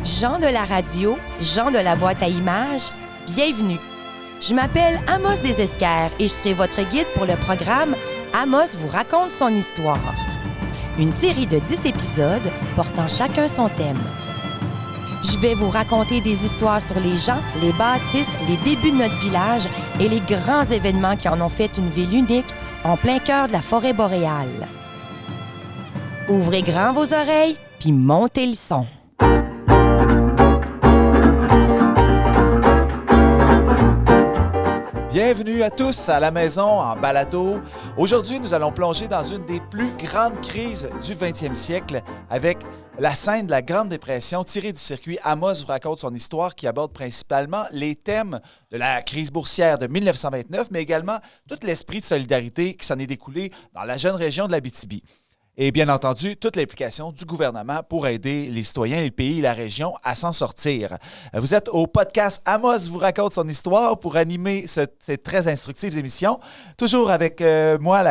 Gens de la radio, gens de la boîte à images, bienvenue. Je m'appelle Amos Desesquers et je serai votre guide pour le programme Amos vous raconte son histoire. Une série de 10 épisodes portant chacun son thème. Je vais vous raconter des histoires sur les gens, les bâtisses, les débuts de notre village et les grands événements qui en ont fait une ville unique en plein cœur de la forêt boréale. Ouvrez grand vos oreilles puis montez le son. Bienvenue à tous à la maison en balado. Aujourd'hui, nous allons plonger dans une des plus grandes crises du 20e siècle avec la scène de la Grande Dépression tirée du circuit Amos vous raconte son histoire qui aborde principalement les thèmes de la crise boursière de 1929, mais également tout l'esprit de solidarité qui s'en est découlé dans la jeune région de l'Abitibi. Et bien entendu, toute l'implication du gouvernement pour aider les citoyens, le pays et la région à s'en sortir. Vous êtes au podcast Amos vous raconte son histoire pour animer cette très instructive émission. Toujours avec moi,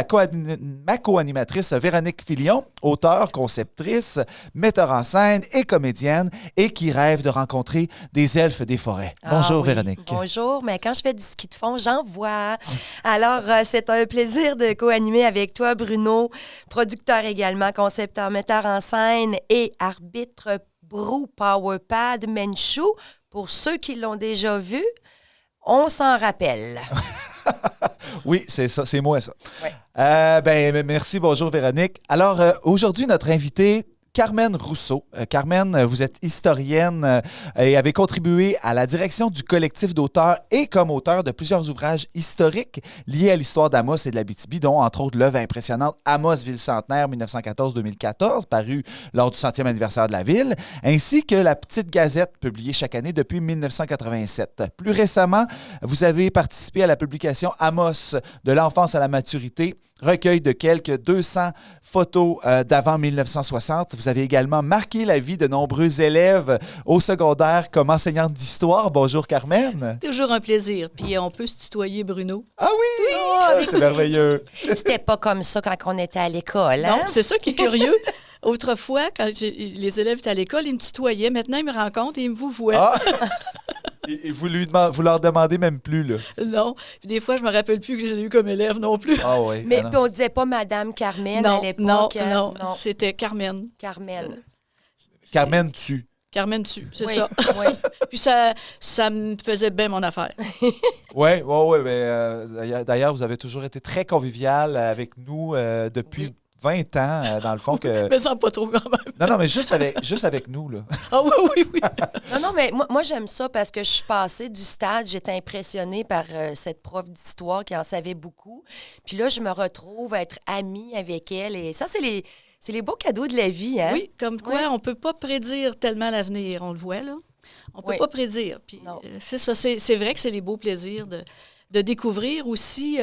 ma co-animatrice Véronique Filion, auteure, conceptrice, metteur en scène et comédienne et qui rêve de rencontrer des elfes des forêts. Bonjour oui. Véronique. Bonjour, mais quand je fais du ski de fond, j'en vois. Alors, c'est un plaisir de co-animer avec toi, Bruno, producteur également concepteur, metteur en scène et arbitre Brou Powerpad Menchou. Pour ceux qui l'ont déjà vu, on s'en rappelle. Oui, c'est ça, c'est moi ça. Ouais. Merci, bonjour Véronique. Alors, aujourd'hui, notre invité, Carmen Rousseau. Carmen, vous êtes historienne et avez contribué à la direction du collectif d'auteurs et comme auteur de plusieurs ouvrages historiques liés à l'histoire d'Amos et de l'Abitibi, dont entre autres l'œuvre impressionnante Amos Ville Centenaire 1914-2014, parue lors du 100e anniversaire de la ville, ainsi que La Petite Gazette, publiée chaque année depuis 1987. Plus récemment, vous avez participé à la publication Amos de l'enfance à la maturité, recueil de quelques 200 photos d'avant 1960. Vous avez également marqué la vie de nombreux élèves au secondaire comme enseignante d'histoire. Bonjour, Carmen. Toujours un plaisir. Puis on peut se tutoyer, Bruno. Ah oui! Oh, c'est merveilleux. C'était pas comme ça quand on était à l'école, hein? Non, c'est ça qui est curieux. Autrefois, quand les élèves étaient à l'école, ils me tutoyaient. Maintenant, ils me rencontrent et ils me vouvoient. Ah! Et vous leur demandez même plus, là? Non. Puis des fois, je me rappelle plus que je les ai eus comme élèves non plus. Ah oui. Mais puis on disait pas Madame Carmen à l'époque. Non, c'était Carmen. Carmen. Carmen tue. Carmen tue, c'est oui. ça. Oui. Puis ça me faisait bien mon affaire. Oui. D'ailleurs, vous avez toujours été très convivial avec nous depuis... Oui. 20 ans, dans le fond. Mais ça pas trop quand même. Non, mais juste avec nous, là. Ah oui. Non, mais moi j'aime ça parce que je suis passée du stade, j'étais impressionnée par cette prof d'histoire qui en savait beaucoup. Puis là, je me retrouve à être amie avec elle. Et ça, c'est les beaux cadeaux de la vie, hein? Oui, comme quoi, on peut pas prédire tellement l'avenir, on le voit, là. On peut pas prédire. Puis c'est ça, c'est vrai que c'est les beaux plaisirs de découvrir aussi,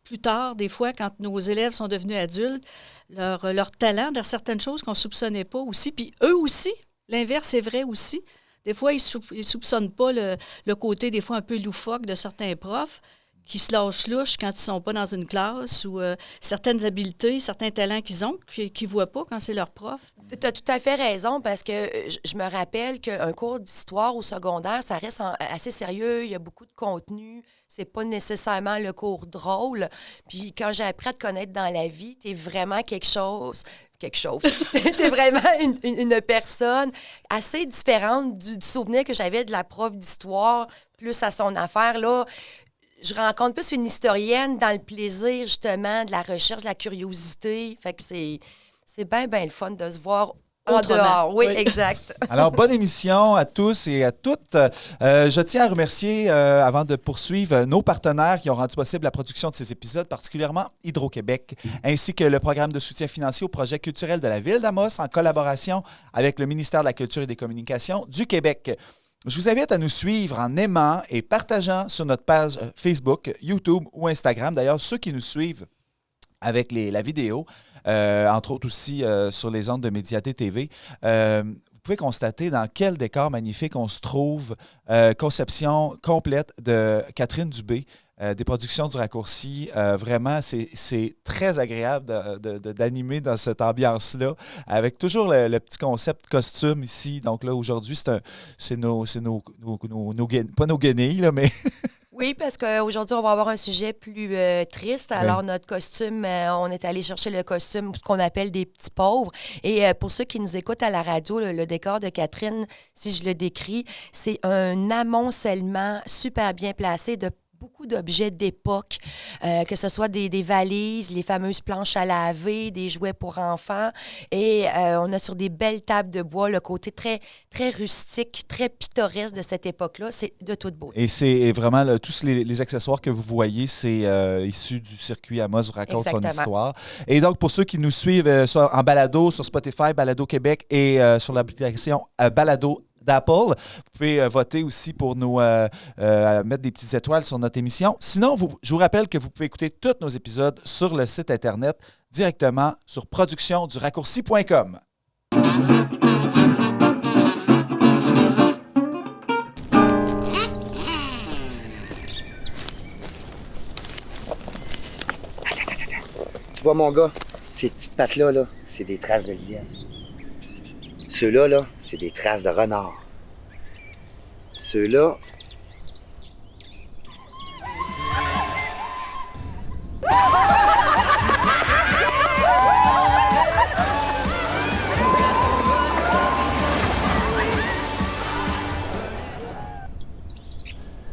plus tard, des fois, quand nos élèves sont devenus adultes, leur talent dans certaines choses qu'on ne soupçonnait pas aussi. Puis eux aussi, l'inverse est vrai aussi. Des fois, ils ne soupçonnent pas le côté des fois un peu loufoque de certains profs qui se lâchent louche quand ils ne sont pas dans une classe ou certaines habiletés, certains talents qu'ils ont qu'ils ne voient pas quand c'est leur prof. Tu as tout à fait raison parce que je me rappelle qu'un cours d'histoire au secondaire, ça reste assez sérieux, il y a beaucoup de contenu. C'est pas nécessairement le cours drôle. Puis quand j'ai appris à te connaître dans la vie, t'es vraiment quelque chose. T'es vraiment une personne assez différente du souvenir que j'avais de la prof d'histoire, plus à son affaire. Là, je rencontre plus une historienne dans le plaisir, justement, de la recherche, de la curiosité. Fait que c'est bien le fun de se voir en dehors. Oui, exact. Alors, bonne émission à tous et à toutes. Je tiens à remercier, avant de poursuivre, nos partenaires qui ont rendu possible la production de ces épisodes, particulièrement Hydro-Québec, ainsi que le programme de soutien financier au projet culturel de la Ville d'Amos en collaboration avec le ministère de la Culture et des Communications du Québec. Je vous invite à nous suivre en aimant et partageant sur notre page Facebook, YouTube ou Instagram. D'ailleurs, ceux qui nous suivent avec la vidéo, entre autres aussi sur les ondes de Médiaté TV, vous pouvez constater dans quel décor magnifique on se trouve. Conception complète de Catherine Dubé, des productions du Raccourci. Vraiment, c'est très agréable d'animer dans cette ambiance-là, avec toujours le petit concept costume ici. Donc là, aujourd'hui, c'est pas nos guenilles, là, mais... Oui, parce qu'aujourd'hui, on va avoir un sujet plus triste. Alors, notre costume, on est allé chercher le costume, ce qu'on appelle des petits pauvres. Et pour ceux qui nous écoutent à la radio, le décor de Catherine, si je le décris, c'est un amoncellement super bien placé de beaucoup d'objets d'époque, que ce soit des valises, les fameuses planches à laver, des jouets pour enfants. Et on a sur des belles tables de bois le côté très, très rustique, très pittoresque de cette époque-là. C'est de toute beauté. Et c'est vraiment tous les accessoires que vous voyez, c'est issu du circuit Amos raconte son histoire. Et donc, pour ceux qui nous suivent en balado sur Spotify, Balado Québec et sur l'application Balado d'Apple. Vous pouvez voter aussi pour nous mettre des petites étoiles sur notre émission. Sinon, je vous rappelle que vous pouvez écouter tous nos épisodes sur le site Internet directement sur productionduraccourci.com. Tu vois, mon gars, ces petites pattes-là, là, c'est des traces de lièvre. Ceux-là, là, c'est des traces de renard. Ceux-là...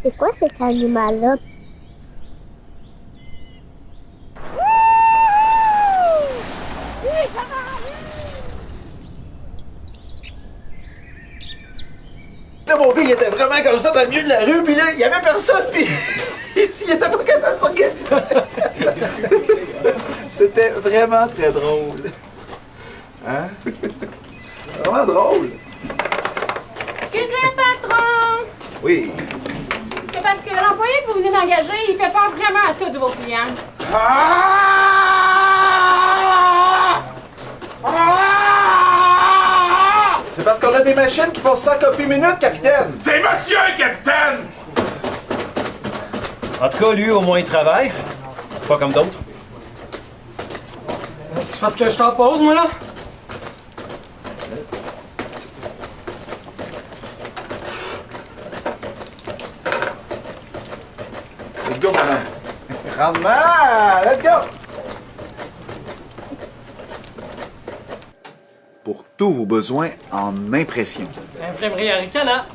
C'est quoi cet animal-là? Là, mon gars, il était vraiment comme ça dans le milieu de la rue, puis là, il y avait personne, puis ici, il était pas capable de s'organiser. C'était vraiment très drôle. Hein? Vraiment drôle. Excusez, patron! Oui. C'est parce que l'employé que vous venez d'engager, il fait peur vraiment à tous vos clients. C'est parce qu'on a des machines qui font 100 copies minute, capitaine. C'est monsieur, capitaine! En tout cas, lui, au moins, il travaille. C'est pas comme d'autres. C'est parce que je t'en pose, moi, là? Let's go, madame. Rendement! Let's go! Pour tous vos besoins en impression. Imprimerie Aricana.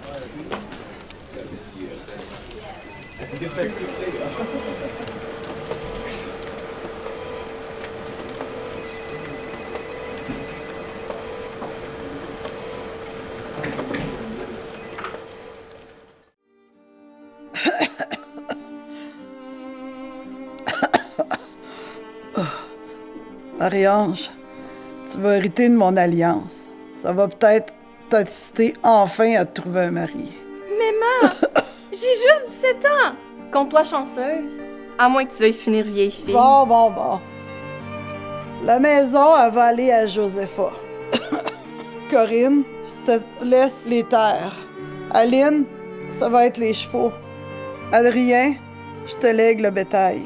Marie-Ange, tu vas hériter de mon alliance. Ça va peut-être t'inciter enfin à te trouver un mari. Maman, j'ai juste 17 ans. Compte-toi chanceuse. À moins que tu veuilles finir vieille fille. Bon. La maison, elle va aller à Josepha. Corinne, je te laisse les terres. Aline, ça va être les chevaux. Adrien, je te lègue le bétail.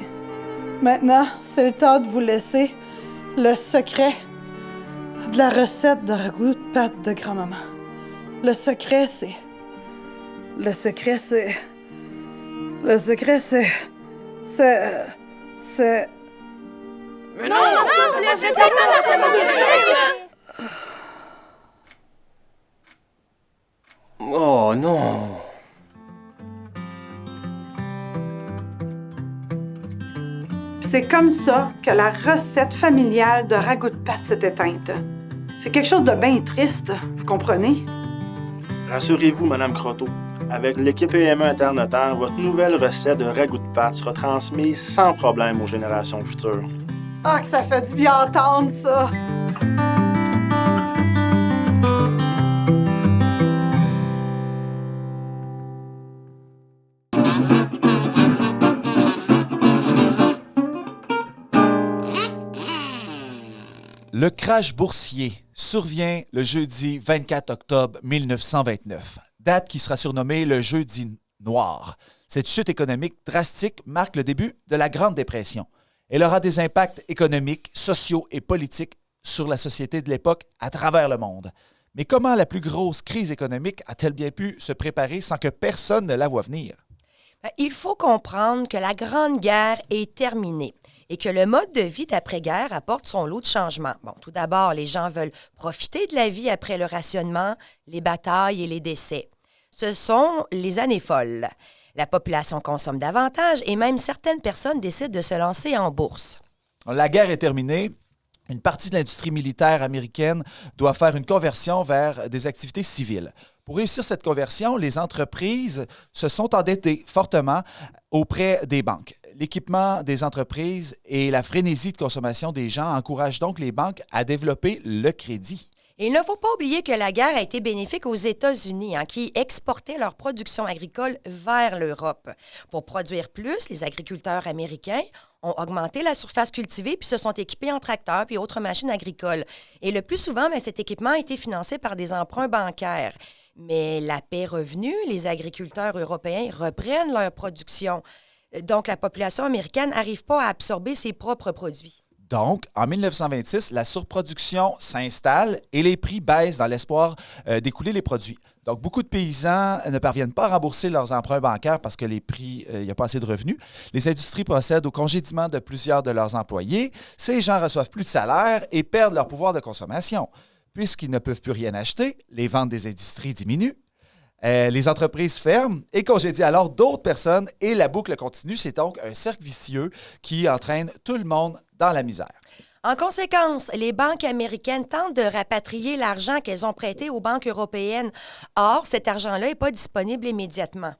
Maintenant, c'est le temps de vous laisser le secret de la recette de ragoût de pâte de grand-maman. Le secret, c'est... Mais non, fais pas ça. Oh non! C'est comme ça que la recette familiale de ragoût de pâte s'est éteinte. C'est quelque chose de bien triste, vous comprenez? Rassurez-vous, Madame Croteau. Avec l'équipe PME Internotaire, votre nouvelle recette de ragoût de pâte sera transmise sans problème aux générations futures. Ah, que ça fait du bien entendre, ça! Le crash boursier survient le jeudi 24 octobre 1929, date qui sera surnommée le jeudi noire. Cette chute économique drastique marque le début de la Grande Dépression. Elle aura des impacts économiques, sociaux et politiques sur la société de l'époque à travers le monde. Mais comment la plus grosse crise économique a-t-elle bien pu se préparer sans que personne ne la voie venir? Il faut comprendre que la Grande Guerre est terminée et que le mode de vie d'après-guerre apporte son lot de changements. Bon, tout d'abord, les gens veulent profiter de la vie après le rationnement, les batailles et les décès. Ce sont les années folles. La population consomme davantage et même certaines personnes décident de se lancer en bourse. La guerre est terminée. Une partie de l'industrie militaire américaine doit faire une conversion vers des activités civiles. Pour réussir cette conversion, les entreprises se sont endettées fortement auprès des banques. L'équipement des entreprises et la frénésie de consommation des gens encouragent donc les banques à développer le crédit. Et il ne faut pas oublier que la guerre a été bénéfique aux États-Unis, qui exportaient leur production agricole vers l'Europe. Pour produire plus, les agriculteurs américains ont augmenté la surface cultivée puis se sont équipés en tracteurs puis autres machines agricoles. Et le plus souvent, cet équipement a été financé par des emprunts bancaires. Mais la paix revenue, les agriculteurs européens reprennent leur production. Donc, la population américaine n'arrive pas à absorber ses propres produits. Donc, en 1926, la surproduction s'installe et les prix baissent dans l'espoir d'écouler les produits. Donc, beaucoup de paysans ne parviennent pas à rembourser leurs emprunts bancaires parce que les prix, il n'y a pas assez de revenus. Les industries procèdent au congédiement de plusieurs de leurs employés. Ces gens reçoivent plus de salaire et perdent leur pouvoir de consommation. Puisqu'ils ne peuvent plus rien acheter, les ventes des industries diminuent. Les entreprises ferment et congédient alors d'autres personnes et la boucle continue. C'est donc un cercle vicieux qui entraîne tout le monde dans la misère. En conséquence, les banques américaines tentent de rapatrier l'argent qu'elles ont prêté aux banques européennes. Or, cet argent-là n'est pas disponible immédiatement.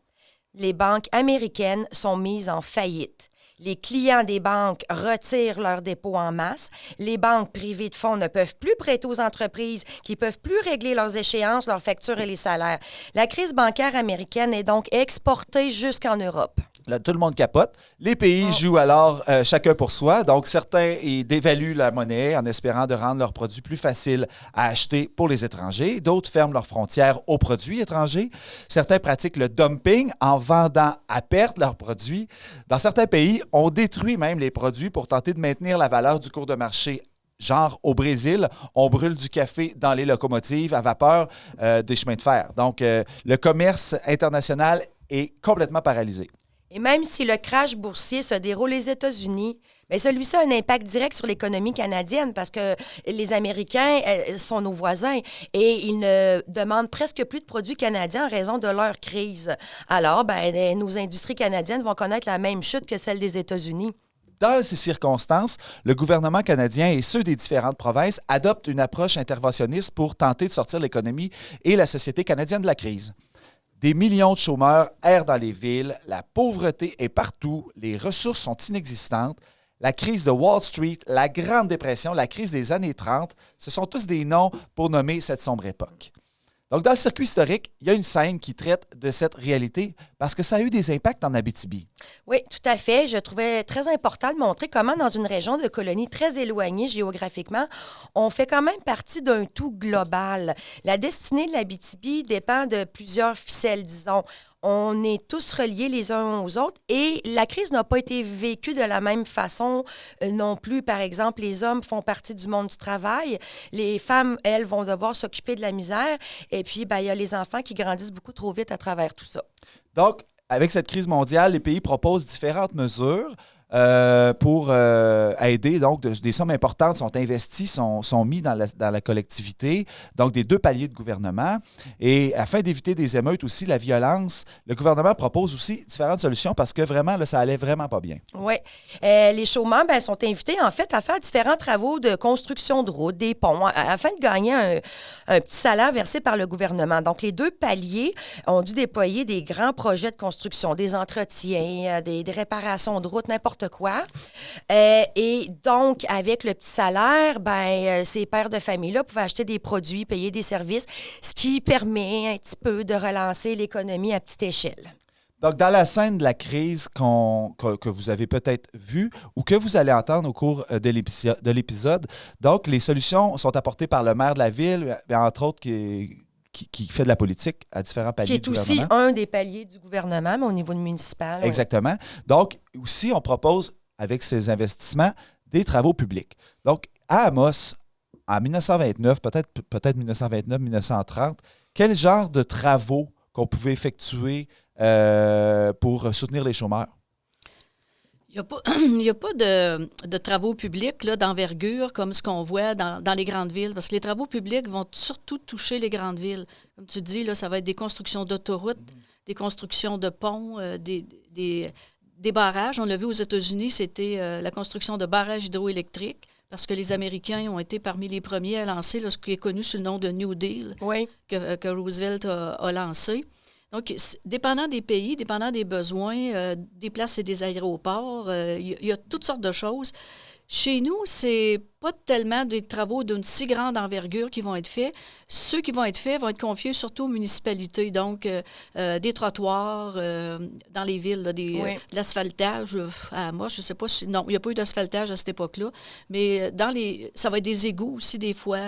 Les banques américaines sont mises en faillite. Les clients des banques retirent leurs dépôts en masse. Les banques privées de fonds ne peuvent plus prêter aux entreprises qui ne peuvent plus régler leurs échéances, leurs factures et les salaires. La crise bancaire américaine est donc exportée jusqu'en Europe. Là, tout le monde capote. Les pays jouent alors chacun pour soi. Donc, certains dévaluent la monnaie en espérant de rendre leurs produits plus faciles à acheter pour les étrangers. D'autres ferment leurs frontières aux produits étrangers. Certains pratiquent le dumping en vendant à perte leurs produits. Dans certains pays, on détruit même les produits pour tenter de maintenir la valeur du cours de marché. Genre, au Brésil, on brûle du café dans les locomotives à vapeur des chemins de fer. Donc, le commerce international est complètement paralysé. Et même si le crash boursier se déroule aux États-Unis, celui-ci a un impact direct sur l'économie canadienne parce que les Américains sont nos voisins et ils ne demandent presque plus de produits canadiens en raison de leur crise. Alors, nos industries canadiennes vont connaître la même chute que celle des États-Unis. Dans ces circonstances, le gouvernement canadien et ceux des différentes provinces adoptent une approche interventionniste pour tenter de sortir l'économie et la société canadienne de la crise. Des millions de chômeurs errent dans les villes, la pauvreté est partout, les ressources sont inexistantes. La crise de Wall Street, la Grande Dépression, la crise des années 30, ce sont tous des noms pour nommer cette sombre époque. Donc, dans le circuit historique, il y a une scène qui traite de cette réalité parce que ça a eu des impacts en Abitibi. Oui, tout à fait. Je trouvais très important de montrer comment, dans une région de colonie très éloignée géographiquement, on fait quand même partie d'un tout global. La destinée de l'Abitibi dépend de plusieurs ficelles, disons. On est tous reliés les uns aux autres et la crise n'a pas été vécue de la même façon non plus. Par exemple, les hommes font partie du monde du travail. Les femmes, elles, vont devoir s'occuper de la misère. Et puis, il y a les enfants qui grandissent beaucoup trop vite à travers tout ça. Donc, avec cette crise mondiale, les pays proposent différentes mesures pour aider. Donc, des sommes importantes sont investies, sont mises dans la collectivité, donc des deux paliers de gouvernement. Et afin d'éviter des émeutes aussi, la violence, le gouvernement propose aussi différentes solutions parce que vraiment, là, ça allait vraiment pas bien. Oui. Les chômeurs sont invités, en fait, à faire différents travaux de construction de routes, des ponts, afin de gagner un petit salaire versé par le gouvernement. Donc, les deux paliers ont dû déployer des grands projets de construction, des entretiens, des réparations de routes, n'importe quoi. Et donc, avec le petit salaire, ces pères de famille-là pouvaient acheter des produits, payer des services, ce qui permet un petit peu de relancer l'économie à petite échelle. Donc, dans la scène de la crise que vous avez peut-être vue ou que vous allez entendre au cours de l'épisode, donc, les solutions sont apportées par le maire de la ville, entre autres, qui fait de la politique à différents paliers du gouvernement. Qui est aussi un des paliers du gouvernement, mais au niveau municipal. Exactement. Donc, aussi, on propose, avec ces investissements, des travaux publics. Donc, à Amos, en 1929, peut-être 1929-1930, quel genre de travaux qu'on pouvait effectuer pour soutenir les chômeurs? Il n'y a pas de travaux publics là, d'envergure comme ce qu'on voit dans les grandes villes, parce que les travaux publics vont surtout toucher les grandes villes. Comme tu dis, là, ça va être des constructions d'autoroutes, des constructions de ponts, des barrages. On l'a vu aux États-Unis, c'était la construction de barrages hydroélectriques, parce que les Américains ont été parmi les premiers à lancer là, ce qui est connu sous le nom de New Deal, que Roosevelt a lancé. Donc, dépendant des pays, dépendant des besoins, des places et des aéroports, il y a toutes sortes de choses. Chez nous, c'est pas tellement des travaux d'une si grande envergure qui vont être faits. Ceux qui vont être faits vont être confiés surtout aux municipalités, donc des trottoirs dans les villes, là, de l'asphaltage. Moi, je ne sais pas si... Non, il n'y a pas eu d'asphaltage à cette époque-là, mais ça va être des égouts aussi des fois.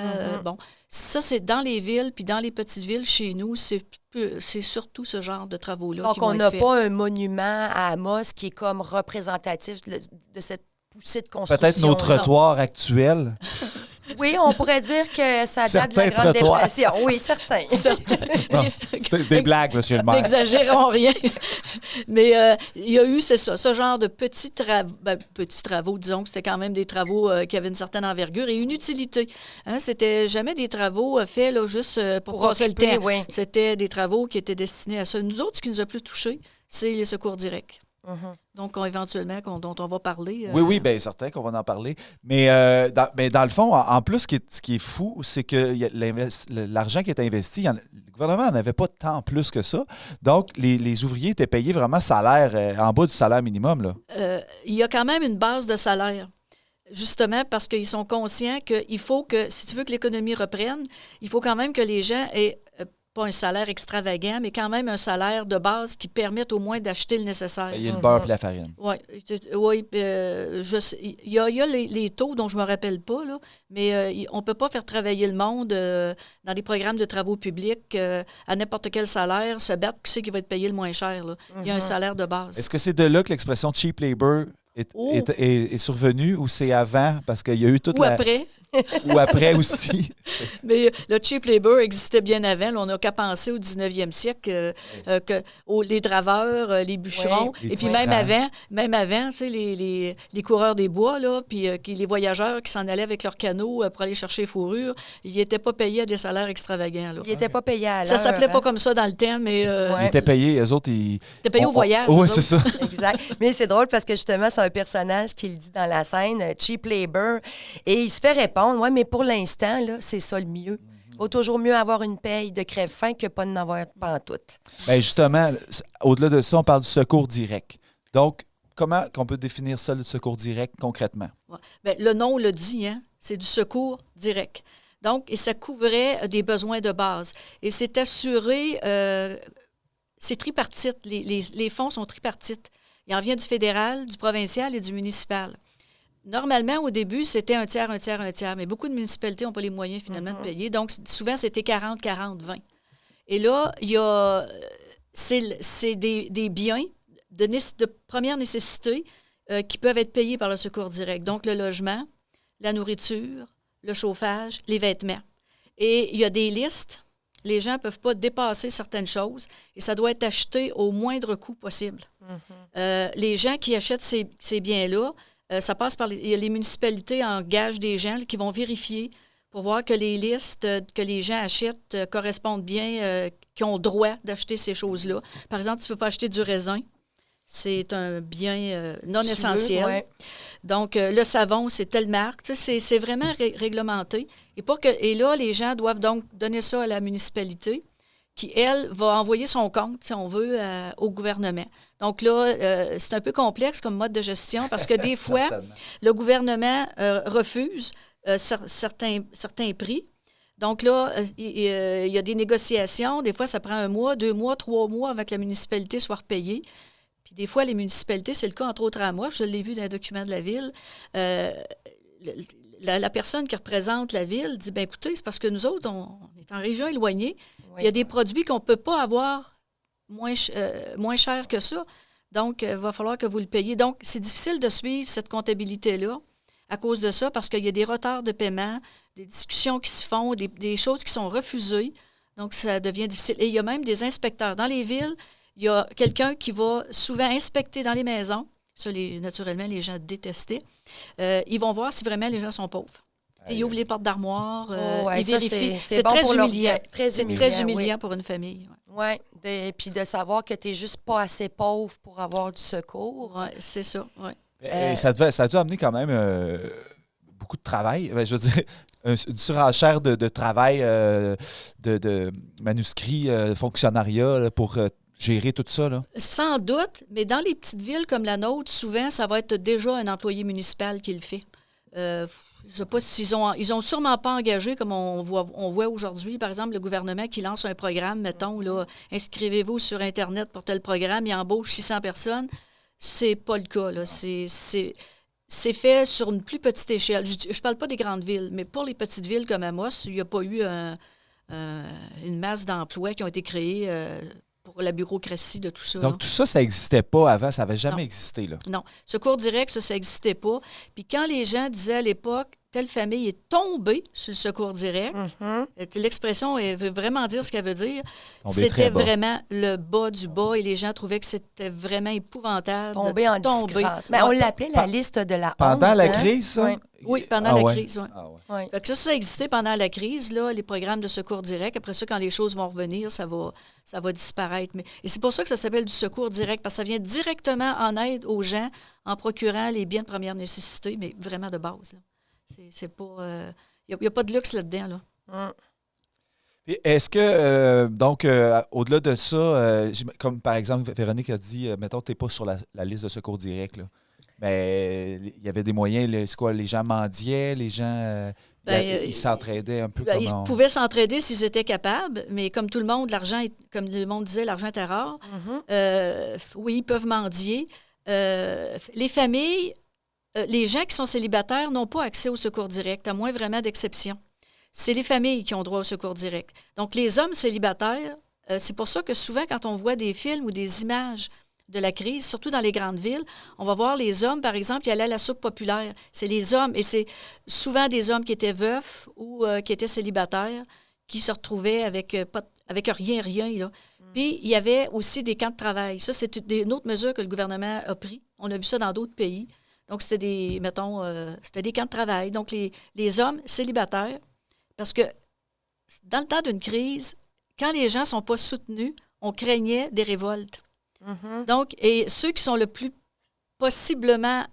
Bon, ça, c'est dans les villes, puis dans les petites villes, chez nous, c'est surtout ce genre de travaux-là. Donc, qui vont on être n'a faits. pas un monument à Amos qui est comme représentatif de cette poussée de construction. Peut-être nos trottoirs actuels. Oui, on pourrait dire que ça date de la Certains Grande trottoirs. Dépression. Oui, certains. Non, c'est des blagues, monsieur le maire. N'exagérons rien. Mais il y a eu, c'est ça, ce genre de petits travaux, disons que c'était quand même des travaux qui avaient une certaine envergure et une utilité. Hein, c'était jamais des travaux faits là, juste pour passer le temps. Oui. C'était des travaux qui étaient destinés à ça. Nous autres, ce qui nous a plus touchés, c'est les secours directs. Donc, éventuellement, dont on va parler. Oui, bien certain qu'on va en parler. Mais dans le fond, en plus, ce qui est fou, c'est que l'argent qui est investi, le gouvernement n'en avait pas tant plus que ça. Donc, les ouvriers étaient payés vraiment salaire en bas du salaire minimum. Là. Il y a quand même une base de salaire. Justement parce qu'ils sont conscients qu'il faut que, si tu veux que l'économie reprenne, il faut quand même que les gens aient pas un salaire extravagant, mais quand même un salaire de base qui permette au moins d'acheter le nécessaire. Il y a le beurre et la farine. Oui. Il y a les taux dont je ne me rappelle pas, là, mais on ne peut pas faire travailler le monde dans des programmes de travaux publics à n'importe quel salaire, se battre qui c'est qui va être payé le moins cher. Là. Il y a un salaire de base. Est-ce que c'est de là que l'expression « cheap labor » est survenue ou c'est avant? Parce qu'il y a eu toute après. Ou après aussi. Mais le cheap labor existait bien avant. Là, on n'a qu'à penser au 19e siècle les draveurs, les bûcherons. Oui, et puis même avant les coureurs des bois, là, puis les voyageurs qui s'en allaient avec leur canot pour aller chercher les fourrures, ils n'étaient pas payés à des salaires extravagants. Là. Ils n'étaient pas payés à l'heure. Ça s'appelait pas comme ça dans le temps, mais... Ils étaient payés, eux autres, ils étaient payés au voyage. Oui, c'est ça. Exact. Mais c'est drôle parce que justement, c'est un personnage qui le dit dans la scène, cheap labor, et il se fait répondre, oui, mais pour l'instant, là, c'est ça le mieux. Il vaut toujours mieux avoir une paye de crève-faim que pas d'en avoir pantoute. Bien, justement, au-delà de ça, on parle du secours direct. Donc, comment on peut définir ça, le secours direct, concrètement? Ouais. Bien, le nom le dit, hein? C'est du secours direct. Donc, et ça couvrait des besoins de base. Et c'est assuré, c'est tripartite. Les fonds sont tripartites. Il en vient du fédéral, du provincial et du municipal. Normalement, au début, c'était un tiers, mais beaucoup de municipalités n'ont pas les moyens finalement de payer. Donc, souvent, c'était 40, 40, 20. Et là, il y a c'est des biens de première nécessité qui peuvent être payés par le secours direct. Donc, le logement, la nourriture, le chauffage, les vêtements. Et il y a des listes. Les gens ne peuvent pas dépasser certaines choses et ça doit être acheté au moindre coût possible. Les gens qui achètent ces biens-là, ça passe par les municipalités engagent des gens qui vont vérifier pour voir que les listes que les gens achètent correspondent bien, qui ont droit d'acheter ces choses-là. Par exemple, tu ne peux pas acheter du raisin. C'est un bien non essentiel. Ouais. Donc, le savon, c'est telle marque. C'est vraiment réglementé. Et là, les gens doivent donc donner ça à la municipalité qui, elle, va envoyer son compte, si on veut, au gouvernement. Donc là, c'est un peu complexe comme mode de gestion parce que des fois, le gouvernement refuse certains prix. Donc là, il y a des négociations. Des fois, ça prend 1 mois, 2 mois, 3 mois avant que la municipalité soit repayée. Puis des fois, les municipalités, c'est le cas, entre autres, à moi, je l'ai vu dans les documents de la ville, la personne qui représente la ville dit, bien écoutez, c'est parce que nous autres, on est en région éloignée. Il y a des produits qu'on ne peut pas avoir moins cher que ça. Donc, il va falloir que vous le payiez. Donc, c'est difficile de suivre cette comptabilité-là à cause de ça, parce qu'il y a des retards de paiement, des discussions qui se font, des choses qui sont refusées. Donc, ça devient difficile. Et il y a même des inspecteurs. Dans les villes, il y a quelqu'un qui va souvent inspecter dans les maisons. Ça, naturellement, les gens détestaient. Ils vont voir si vraiment les gens sont pauvres. Ils ouvrent les portes d'armoire, ils vérifient. C'est bon très humiliant. C'est très humiliant pour une famille. Oui, puis de savoir que tu n'es juste pas assez pauvre pour avoir du secours. Oui, c'est ça. Ouais. Et ça a dû amener quand même beaucoup de travail. Je veux dire, une surenchère de travail, de manuscrits, fonctionnariat là, pour gérer tout ça. Là. Sans doute, mais dans les petites villes comme la nôtre, souvent, ça va être déjà un employé municipal qui le fait. Je ne sais pas s'ils ont sûrement pas engagé, comme on voit aujourd'hui, par exemple, le gouvernement qui lance un programme, mettons, là, inscrivez-vous sur Internet pour tel programme, il embauche 600 personnes. C'est pas le cas, là. C'est fait sur une plus petite échelle. Je ne parle pas des grandes villes, mais pour les petites villes comme Amos, il n'y a pas eu une masse d'emplois qui ont été créés pour la bureaucratie de tout ça. Donc, tout ça, ça n'existait pas avant. Ça n'avait jamais existé, là. Non. Secours direct, ça n'existait pas. Puis quand les gens disaient à l'époque, telle famille est tombée sur le secours direct, l'expression veut vraiment dire ce qu'elle veut dire. C'était vraiment le bas du bas et les gens trouvaient que c'était vraiment épouvantable. Tomber en disgrâce. Mais on l'appelait la liste de la honte. Pendant la crise, ça? Oui, pendant la crise, oui. Ouais. Fait que ça a existé pendant la crise, là, les programmes de secours direct. Après ça, quand les choses vont revenir, ça va disparaître. Et c'est pour ça que ça s'appelle du secours direct, parce que ça vient directement en aide aux gens en procurant les biens de première nécessité, mais vraiment de base, là. C'est pas... Il n'y a pas de luxe là-dedans, là. Est-ce que, donc, au-delà de ça, comme par exemple, Véronique a dit, mettons, tu n'es pas sur la liste de secours direct, là. Mais il y avait des moyens, c'est quoi, les gens mendiaient, les gens, ils s'entraidaient un peu Ils pouvaient s'entraider s'ils étaient capables, mais comme tout le monde, comme le monde disait, l'argent était rare. Oui, ils peuvent mendier. Les familles... les gens qui sont célibataires n'ont pas accès au secours direct, à moins vraiment d'exception. C'est les familles qui ont droit au secours direct. Donc, les hommes célibataires, c'est pour ça que souvent, quand on voit des films ou des images de la crise, surtout dans les grandes villes, on va voir les hommes, par exemple, qui allaient à la soupe populaire. C'est les hommes, et c'est souvent des hommes qui étaient veufs ou qui étaient célibataires, qui se retrouvaient avec rien, là. Puis, il y avait aussi des camps de travail. Ça, c'est une autre mesure que le gouvernement a pris. On a vu ça dans d'autres pays. Donc, c'était des camps de travail. Donc, les hommes célibataires, parce que dans le temps d'une crise, quand les gens ne sont pas soutenus, on craignait des révoltes. Donc, et ceux qui sont le plus possiblement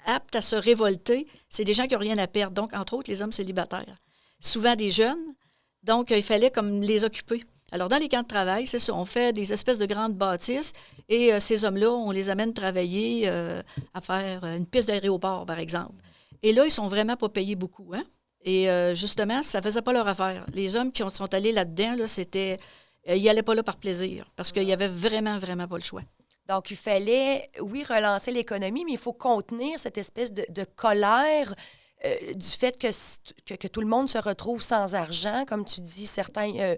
aptes à se révolter, c'est des gens qui n'ont rien à perdre. Donc, entre autres, les hommes célibataires. Souvent des jeunes. Donc, il fallait comme les occuper. Alors, dans les camps de travail, c'est ça, on fait des espèces de grandes bâtisses et ces hommes-là, on les amène travailler à faire une piste d'aéroport, par exemple. Et là, ils sont vraiment pas payés beaucoup, hein? Et justement, ça faisait pas leur affaire. Les hommes qui sont allés là-dedans, là, c'était... ils n'allaient pas là par plaisir, parce qu'il y avait vraiment, vraiment pas le choix. Donc, il fallait, oui, relancer l'économie, mais il faut contenir cette espèce de colère du fait que tout le monde se retrouve sans argent, comme tu dis, certains...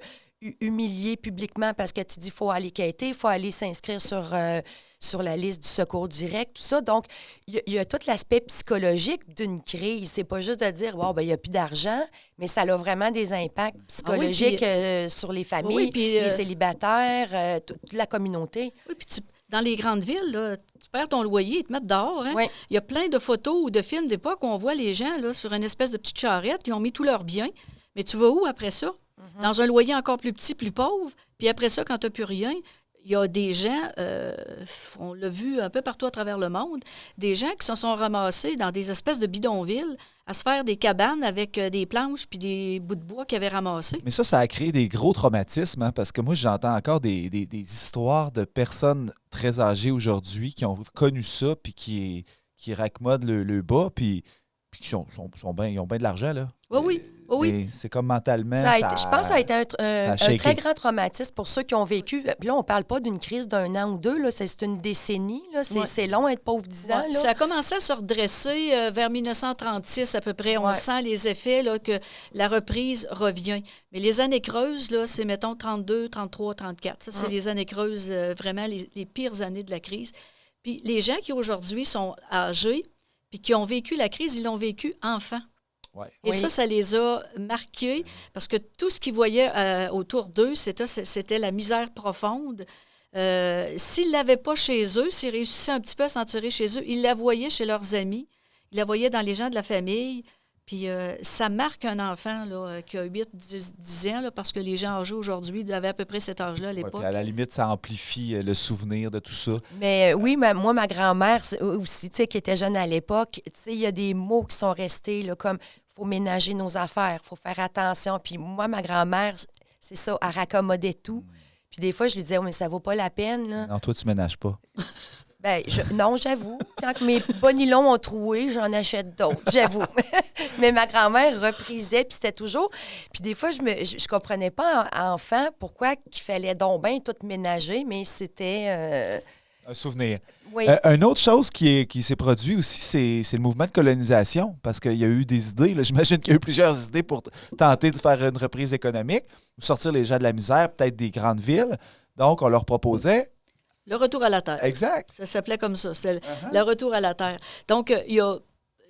humilié publiquement parce que tu dis qu'il faut aller quêter, il faut aller s'inscrire sur la liste du secours direct, tout ça. Donc, il y a tout l'aspect psychologique d'une crise. C'est pas juste de dire, wow, ben il n'y a plus d'argent, mais ça a vraiment des impacts psychologiques sur les familles, les célibataires, toute la communauté. Oui, puis dans les grandes villes, là, tu perds ton loyer, ils te mettent dehors. Hein? Oui. Il y a plein de photos ou de films d'époque où on voit les gens là, sur une espèce de petite charrette, ils ont mis tous leurs biens. Mais tu vas où après ça? Dans un loyer encore plus petit, plus pauvre. Puis après ça, quand tu n'as plus rien, il y a des gens, on l'a vu un peu partout à travers le monde, des gens qui se sont ramassés dans des espèces de bidonvilles à se faire des cabanes avec des planches puis des bouts de bois qu'ils avaient ramassés. Mais ça a créé des gros traumatismes, hein, parce que moi, j'entends encore des histoires de personnes très âgées aujourd'hui qui ont connu ça puis qui raccommodent le bas puis qui ils ont bien de l'argent, là. Oui, Oui. Mais c'est comme mentalement, je pense que ça a été un très grand traumatisme pour ceux qui ont vécu. Puis là, on ne parle pas d'une crise d'1 an ou 2, là, c'est une décennie. Là, c'est long être pauvre 10 ans. Là. Ça a commencé à se redresser vers 1936 à peu près. On sent les effets là, que la reprise revient. Mais les années creuses, là, c'est mettons 32, 33, 34. Ça, c'est les années creuses, vraiment les pires années de la crise. Puis les gens qui aujourd'hui sont âgés puis qui ont vécu la crise, ils l'ont vécu enfant. Ouais. Et ça les a marqués parce que tout ce qu'ils voyaient autour d'eux, c'était la misère profonde. S'ils ne l'avaient pas chez eux, s'ils réussissaient un petit peu à s'en tirer chez eux, ils la voyaient chez leurs amis, ils la voyaient dans les gens de la famille. Puis ça marque un enfant là, qui a 8-10 ans, là, parce que les gens âgés aujourd'hui avaient à peu près cet âge-là à l'époque. Ouais, à la limite, ça amplifie le souvenir de tout ça. Mais oui, moi, ma grand-mère aussi, tu sais, qui était jeune à l'époque, tu sais, il y a des mots qui sont restés, là, comme « faut ménager nos affaires, il faut faire attention ». Puis moi, ma grand-mère, c'est ça, elle raccommodait tout. Puis des fois, je lui disais « oh, mais ça vaut pas la peine ». Là. Non, toi, tu ménages pas. Ben, non, j'avoue. Quand mes bonilons ont troué, j'en achète d'autres, j'avoue. Mais ma grand-mère reprisait, puis c'était toujours... Puis des fois, je comprenais pas, enfant, pourquoi qu'il fallait donc bien tout ménager, mais c'était... Un souvenir. Oui. Une autre chose qui s'est produit aussi, c'est le mouvement de colonisation, parce qu'il y a eu des idées. Là, j'imagine qu'il y a eu plusieurs idées pour tenter de faire une reprise économique, ou sortir les gens de la misère, peut-être des grandes villes. Donc, on leur proposait... Le retour à la terre. Exact. Ça s'appelait comme ça. C'était le retour à la terre. Donc, il y a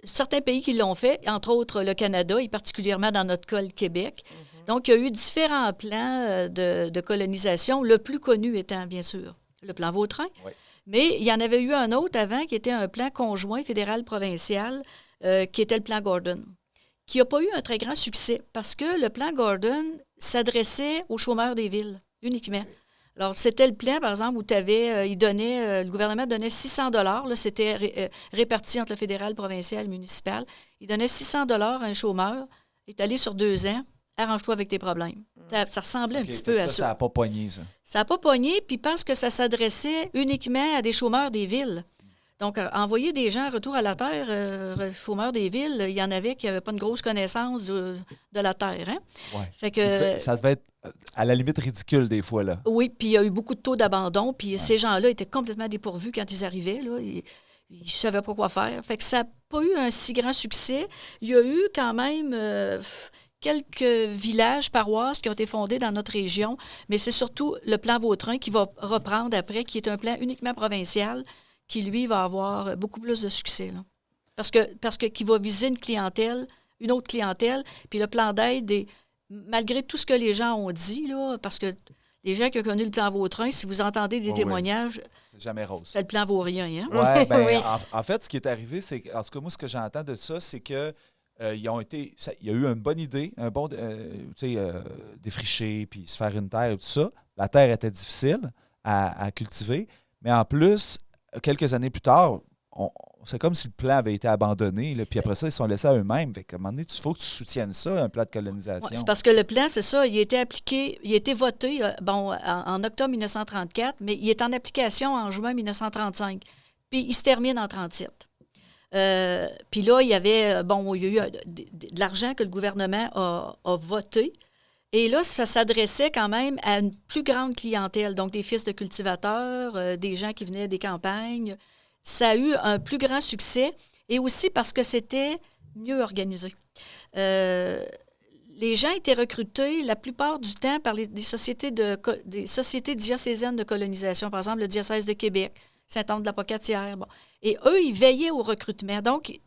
certains pays qui l'ont fait, entre autres le Canada, et particulièrement dans notre cas, le Québec. Donc, il y a eu différents plans de colonisation, le plus connu étant, bien sûr, le plan Vautrin. Oui. Mais il y en avait eu un autre avant qui était un plan conjoint fédéral-provincial, qui était le plan Gordon, qui n'a pas eu un très grand succès parce que le plan Gordon s'adressait aux chômeurs des villes uniquement. Alors, c'était le plan, par exemple, où le gouvernement donnait 600 $. Là, c'était réparti entre le fédéral, provincial, municipal. Il donnait 600 $ à un chômeur, étalé sur 2 ans. Arrange-toi avec tes problèmes. Ça ressemblait un petit peu à ça. Ça n'a pas pogné, ça. Ça n'a pas pogné, puis parce que ça s'adressait uniquement à des chômeurs des villes. Donc, envoyer des gens retour à la terre, chômeurs des villes, il y en avait qui n'avaient pas une grosse connaissance de la terre. Hein? Ouais. Fait que, ça devait être à la limite ridicule des fois, là. Oui, puis il y a eu beaucoup de taux d'abandon, puis ces gens-là étaient complètement dépourvus quand ils arrivaient, là. Ils ne savaient pas quoi faire. Fait que ça n'a pas eu un si grand succès. Il y a eu quand même quelques villages, paroisses qui ont été fondés dans notre région, mais c'est surtout le plan Vautrin qui va reprendre après, qui est un plan uniquement provincial, qui, lui, va avoir beaucoup plus de succès. Là. Parce que qui va viser une autre clientèle, puis le plan d'aide, malgré tout ce que les gens ont dit, là, parce que les gens qui ont connu le plan Vautrin, si vous entendez des témoignages... Oui. C'est jamais rose. C'est le plan Vaurien, hein? Ouais, ben, oui. En fait, ce qui est arrivé, c'est... En tout cas, moi, ce que j'entends de ça, c'est que il y a eu une bonne idée, un bon... défricher, puis se faire une terre et tout ça. La terre était difficile à cultiver, mais en plus... Quelques années plus tard, c'est comme si le plan avait été abandonné, là, puis après ça, ils se sont laissés à eux-mêmes. Fait qu'à un moment donné, il faut que tu soutiennes ça, un plan de colonisation. Ouais, c'est parce que le plan, c'est ça, il a été appliqué, il a été voté en octobre 1934, mais il est en application en juin 1935. Puis il se termine en 1937. Puis là, il y avait, il y a eu de l'argent que le gouvernement a voté. Et là, ça s'adressait quand même à une plus grande clientèle, donc des fils de cultivateurs, des gens qui venaient des campagnes. Ça a eu un plus grand succès et aussi parce que c'était mieux organisé. Les gens étaient recrutés la plupart du temps par des sociétés diocésaines de colonisation, par exemple le diocèse de Québec, Saint-Anne-de-la-Pocatière. Bon. Et eux, ils veillaient au recrutement. Donc,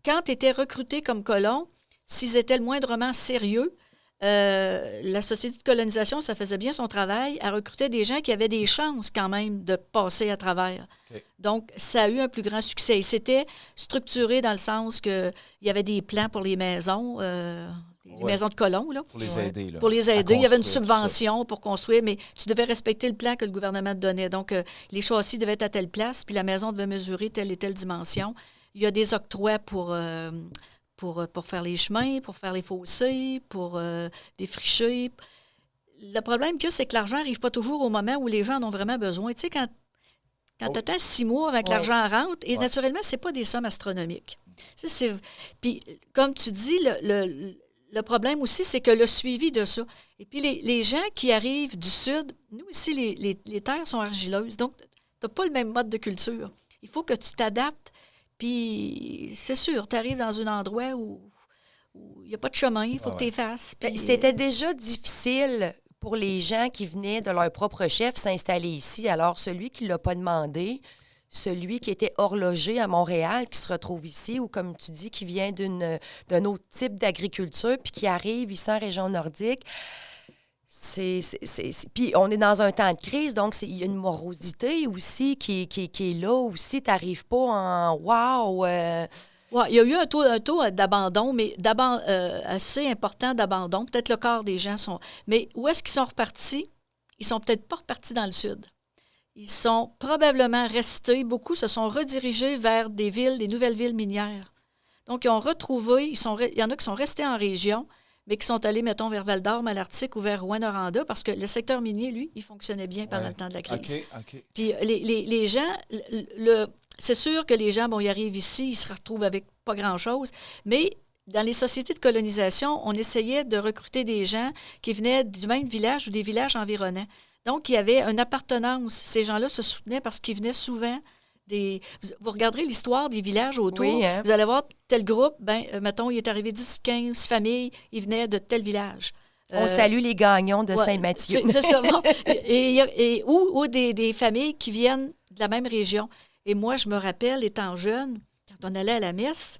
quand tu étais recruté comme colon, s'ils étaient le moindrement sérieux, la société de colonisation, ça faisait bien son travail. Elle recrutait des gens qui avaient des chances quand même de passer à travers. Okay. Donc, ça a eu un plus grand succès. Et c'était structuré dans le sens qu'il y avait des plans pour les maisons, les maisons de colons. Là. Pour les aider. Là, pour les aider. Il y avait une subvention pour construire, mais tu devais respecter le plan que le gouvernement te donnait. Donc, les châssis devaient être à telle place, puis la maison devait mesurer telle et telle dimension. Il y a des octrois pour faire les chemins, pour faire les fossés, pour défricher. Le problème qu'il y a, c'est que l'argent n'arrive pas toujours au moment où les gens en ont vraiment besoin. Tu sais, quand tu attends 6 mois avant que l'argent rentre, et naturellement, ce n'est pas des sommes astronomiques. Puis, comme tu dis, le problème aussi, c'est que le suivi de ça. Et puis, les gens qui arrivent du Sud, nous ici, les terres sont argileuses. Donc, tu n'as pas le même mode de culture. Il faut que tu t'adaptes. Puis, c'est sûr, tu arrives dans un endroit où il n'y a pas de chemin, il faut que tu y fasses. Puis, c'était déjà difficile pour les gens qui venaient de leur propre chef s'installer ici. Alors, celui qui ne l'a pas demandé, celui qui était horloger à Montréal, qui se retrouve ici, ou comme tu dis, qui vient d'un autre type d'agriculture, puis qui arrive ici en région nordique, puis on est dans un temps de crise, donc il y a une morosité aussi qui est là aussi. Tu n'arrives pas en « wow ». Oui, il y a eu un taux d'abandon, mais assez important d'abandon. Peut-être le quart des gens sont... Mais où est-ce qu'ils sont repartis? Ils sont peut-être pas repartis dans le Sud. Ils sont probablement restés, beaucoup se sont redirigés vers des nouvelles villes minières. Donc, ils ont retrouvé, il y en a qui sont restés en région, mais qui sont allés, mettons, vers Val-d'Or, Malartic ou vers Rouyn-Noranda, parce que le secteur minier, lui, il fonctionnait bien pendant le temps de la crise. OK. Puis les gens, c'est sûr que les gens, ils arrivent ici, ils se retrouvent avec pas grand-chose, mais dans les sociétés de colonisation, on essayait de recruter des gens qui venaient du même village ou des villages environnants. Donc, il y avait une appartenance. Ces gens-là se soutenaient parce qu'ils venaient souvent Vous regarderez l'histoire des villages autour, vous allez voir tel groupe, mettons, il est arrivé 10, 15 familles, ils venaient de tel village. On salue les gagnons de Saint-Mathieu. C'est ça. Bon. Ou des familles qui viennent de la même région. Et moi, je me rappelle, étant jeune, quand on allait à la messe,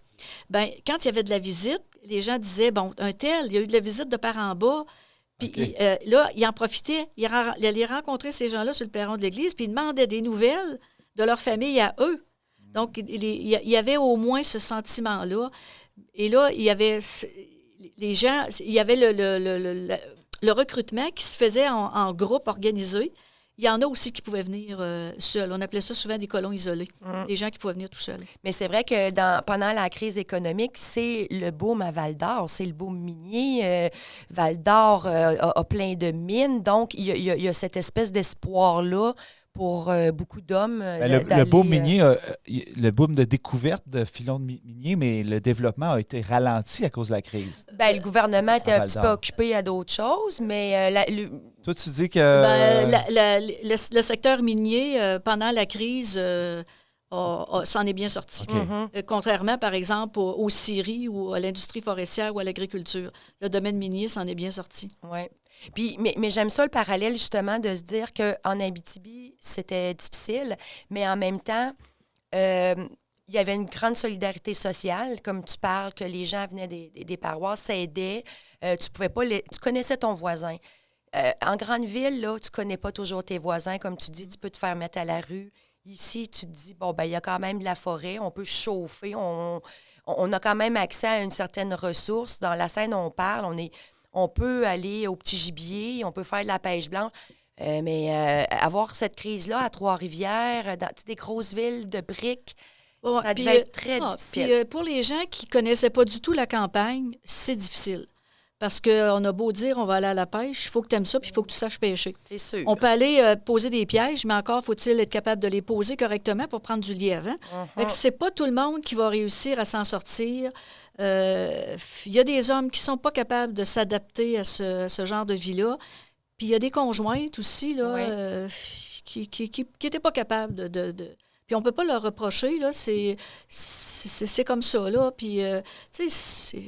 quand il y avait de la visite, les gens disaient, bon, un tel, il y a eu de la visite de par en bas. Puis là, il en profitait. Il allait rencontrer ces gens-là sur le perron de l'église, puis il demandait des nouvelles de leur famille à eux. Donc, il y avait au moins ce sentiment-là. Et là, il y avait les gens, il y avait le recrutement qui se faisait en groupe organisé. Il y en a aussi qui pouvaient venir seuls. On appelait ça souvent des colons isolés, des gens qui pouvaient venir tout seuls. Mais c'est vrai que pendant la crise économique, c'est le boom à Val-d'Or, c'est le boom minier. Val-d'Or a plein de mines, donc il y a cette espèce d'espoir-là pour beaucoup d'hommes. Le boom minier, le boom de découverte de filons de miniers, mais le développement a été ralenti à cause de la crise. Le gouvernement était un petit peu occupé à d'autres choses, mais... Toi, tu dis que... le secteur minier, pendant la crise, s'en est bien sorti. Okay. Contrairement, par exemple, aux scieries ou à l'industrie forestière ou à l'agriculture. Le domaine minier s'en est bien sorti. Oui. Puis, mais j'aime ça le parallèle, justement, de se dire qu'en Abitibi, c'était difficile, mais en même temps, il y avait une grande solidarité sociale, comme tu parles, que les gens venaient des paroisses, s'aidaient. Tu connaissais ton voisin. En grande ville, là, tu ne connais pas toujours tes voisins. Comme tu dis, tu peux te faire mettre à la rue. Ici, tu te dis, bon, il y a quand même de la forêt, on peut chauffer, on a quand même accès à une certaine ressource. Dans la Seine, on parle, on peut aller au petit gibier, on peut faire de la pêche blanche. Mais avoir cette crise-là à Trois-Rivières, dans des grosses villes de briques, ça devait être très difficile. Puis pour les gens qui ne connaissaient pas du tout la campagne, c'est difficile. Parce qu'on a beau dire on va aller à la pêche, il faut que tu aimes ça, puis il faut que tu saches pêcher. C'est sûr. On peut aller poser des pièges, mais encore faut-il être capable de les poser correctement pour prendre du lièvre. Fait que c'est pas tout le monde qui va réussir à s'en sortir. Il y a des hommes qui sont pas capables de s'adapter à ce genre de vie-là. Puis il y a des conjointes aussi là, qui n'étaient pas capables de... Puis on peut pas leur reprocher, là, c'est comme ça, là. Puis, tu sais,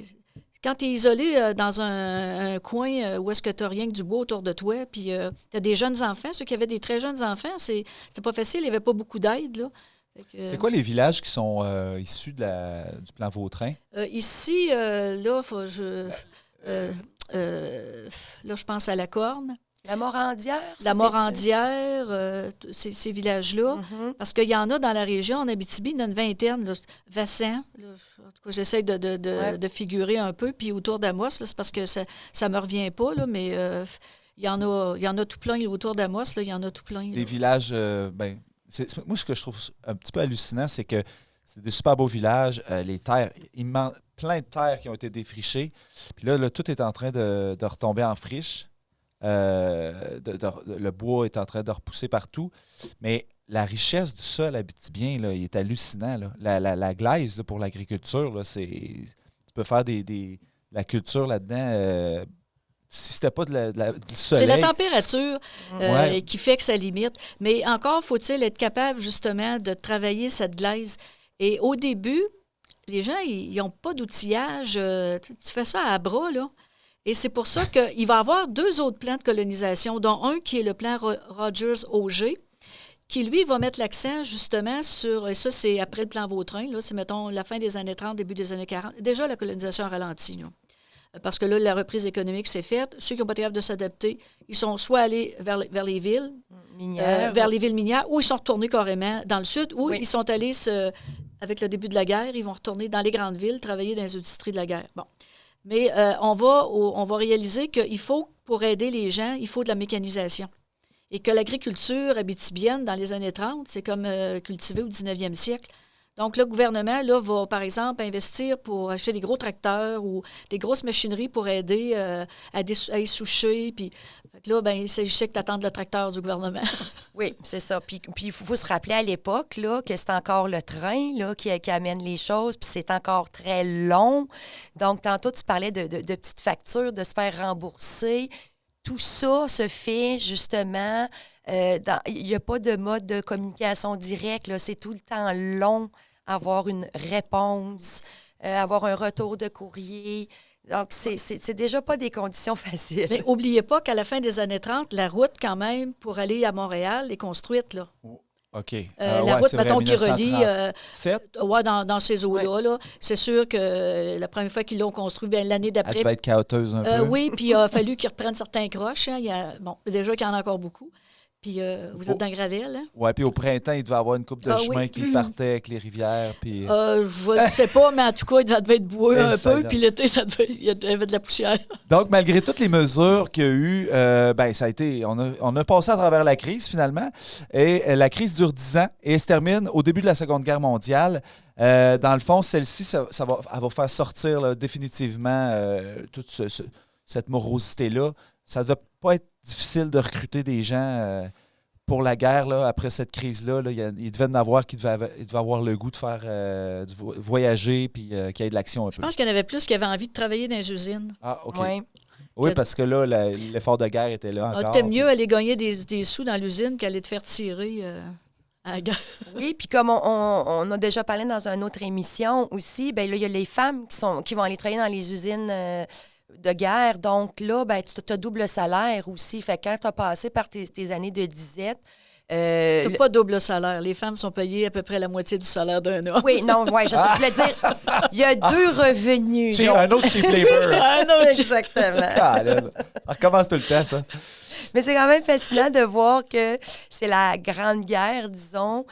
quand tu es isolé dans un coin où est-ce que tu n'as rien que du bois autour de toi, puis tu as des jeunes enfants, ceux qui avaient des très jeunes enfants, c'était pas facile, il n'y avait pas beaucoup d'aide, là. C'est quoi les villages qui sont issus du plan Vautrin? Ici, là, je pense à La Corne. La Morandière? La Morandière, ces villages-là. Parce qu'il y en a dans la région, en Abitibi, il y en a une vingtaine. Là. Vassan, là, en tout cas, j'essaie de figurer un peu. Puis autour d'Amos, c'est parce que ça ne me revient pas, là, mais il y en a tout plein autour d'Amos. Il y en a tout plein. Les villages, moi, ce que je trouve un petit peu hallucinant, c'est que c'est des super beaux villages, les terres, plein de terres qui ont été défrichées. Puis là, tout est en train de retomber en friche. Le bois est en train de repousser partout. Mais la richesse du sol abitibien, là, il est hallucinant. Là. La glaise là, pour l'agriculture, là, tu peux faire des la culture là-dedans. Si c'était pas du soleil... C'est la température qui fait que ça limite. Mais encore, faut-il être capable, justement, de travailler cette glaise. Et au début, les gens, ils n'ont pas d'outillage. Tu fais ça à bras, là. Et c'est pour ça qu'il va y avoir 2 autres plans de colonisation, dont un qui est le plan Rogers-Auger, qui, lui, va mettre l'accent, justement, sur... Et ça, c'est après le plan Vautrin, là. C'est, mettons, la fin des années 30, début des années 40. Déjà, la colonisation a ralenti, là. Parce que là, la reprise économique s'est faite. Ceux qui n'ont pas été capables de s'adapter, ils sont soit allés vers les villes minières, vers les villes minières, ou ils sont retournés carrément dans le sud, ou ils sont allés, avec le début de la guerre, ils vont retourner dans les grandes villes, travailler dans les industries de la guerre. Bon. Mais on va réaliser qu'il faut, pour aider les gens, il faut de la mécanisation. Et que l'agriculture abitibienne, dans les années 30, c'est comme cultivé au 19e siècle. Donc, le gouvernement là, va, par exemple, investir pour acheter des gros tracteurs ou des grosses machineries pour aider à essoucher. Puis là, ben, il s'agissait que d'attendre le tracteur du gouvernement. Oui, c'est ça. Puis il faut se rappeler à l'époque là, que c'est encore le train là, qui amène les choses, puis c'est encore très long. Donc, tantôt, tu parlais de petites factures, de se faire rembourser. Tout ça se fait justement... il n'y a pas de mode de communication directe. Là. C'est tout le temps long, avoir une réponse, avoir un retour de courrier. Donc, c'est déjà pas des conditions faciles. Mais n'oubliez pas qu'à la fin des années 30, la route, quand même, pour aller à Montréal est construite. Là. OK. La route, mettons, qui relie dans ces eaux-là. Ouais. Là. C'est sûr que la première fois qu'ils l'ont construit, bien, l'année d'après... Elle devait être chaoteuse un peu. Oui, puis il a fallu qu'ils reprennent certains croches. Hein. Déjà qu'il y en a encore beaucoup. Puis vous êtes dans Gravel, hein? Oui, puis au printemps, il devait y avoir une coupe de chemin qui partait avec les rivières. Puis... je ne sais pas, mais en tout cas, ça devait être boueux un peu. Puis l'été, il y avait de la poussière. Donc, malgré toutes les mesures qu'il y a eu, ça a été, on a passé à travers la crise, finalement. Et la crise dure 10 ans et elle se termine au début de la Seconde Guerre mondiale. Dans le fond, celle-ci, elle va faire sortir là, définitivement toute cette morosité-là. Ça ne devait pas être difficile de recruter des gens pour la guerre là, après cette crise-là. Là, il devait en avoir qui devaient avoir le goût de faire voyager puis qu'il y ait de l'action un peu. Je pense qu'il y en avait plus qui avaient envie de travailler dans les usines. Ah, OK. Ouais. Oui, parce que là, l'effort de guerre était là encore. T'aimes mieux aller gagner des sous dans l'usine qu'aller te faire tirer à la guerre. Oui, puis comme on a déjà parlé dans une autre émission aussi, bien là, il y a les femmes qui vont aller travailler dans les usines de guerre. Donc là, ben, tu as double salaire aussi. Fait que quand tu as passé par tes années de disette... tu n'as pas double salaire. Les femmes sont payées à peu près la moitié du salaire d'un homme. Oui, non, ouais, je voulais dire, il y a 2 revenus. Un autre cheap labor. Exactement. On recommence tout le temps, ça. Mais c'est quand même fascinant de voir que c'est la Grande Guerre, disons,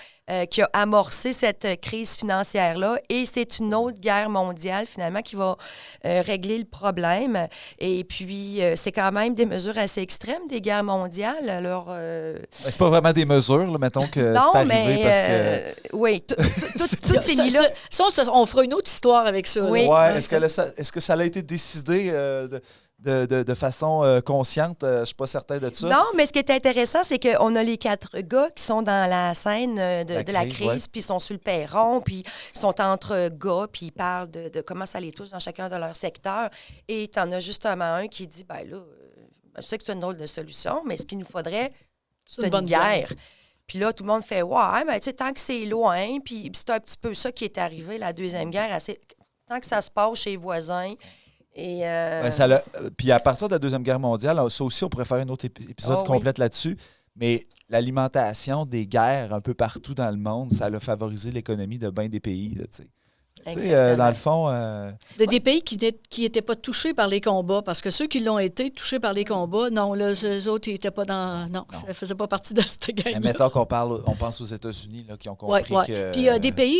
qui a amorcé cette crise financière-là. Et c'est une autre guerre mondiale, finalement, qui va régler le problème. Et puis, c'est quand même des mesures assez extrêmes, des guerres mondiales. Alors, c'est pas vraiment des mesures, là, mettons que c'est arrivé parce que... Oui, toutes ces nuits-là... Ça, on fera une autre histoire avec ça. Oui. Ouais, est-ce que ça a été décidé... De façon consciente, je ne suis pas certain de ça. Non, mais ce qui est intéressant, c'est qu'on a les 4 gars qui sont dans la scène de la crise, puis ils sont sur le perron, puis ils sont entre gars, puis ils parlent de comment ça les touche dans chacun de leur secteur. Et tu en as justement un qui dit, ben là, je sais que c'est une drôle de solution, mais ce qu'il nous faudrait, c'est une guerre. Puis là, tout le monde fait, ouais, mais tu sais, tant que c'est loin, puis c'est un petit peu ça qui est arrivé, la Deuxième Guerre, tant que ça se passe chez les voisins. Et puis à partir de la Deuxième Guerre mondiale, ça aussi, on pourrait faire un autre épisode complet là-dessus, mais l'alimentation des guerres un peu partout dans le monde, ça a favorisé l'économie de bien des pays. Là, dans le fond... Des pays qui n'étaient pas touchés par les combats, parce que ceux qui l'ont été touchés par les combats, non, là, eux autres, ils n'étaient pas dans... Non, ça ne faisait pas partie de cette gang-là. Mettons qu'on on pense aux États-Unis, là, qui ont compris que... Puis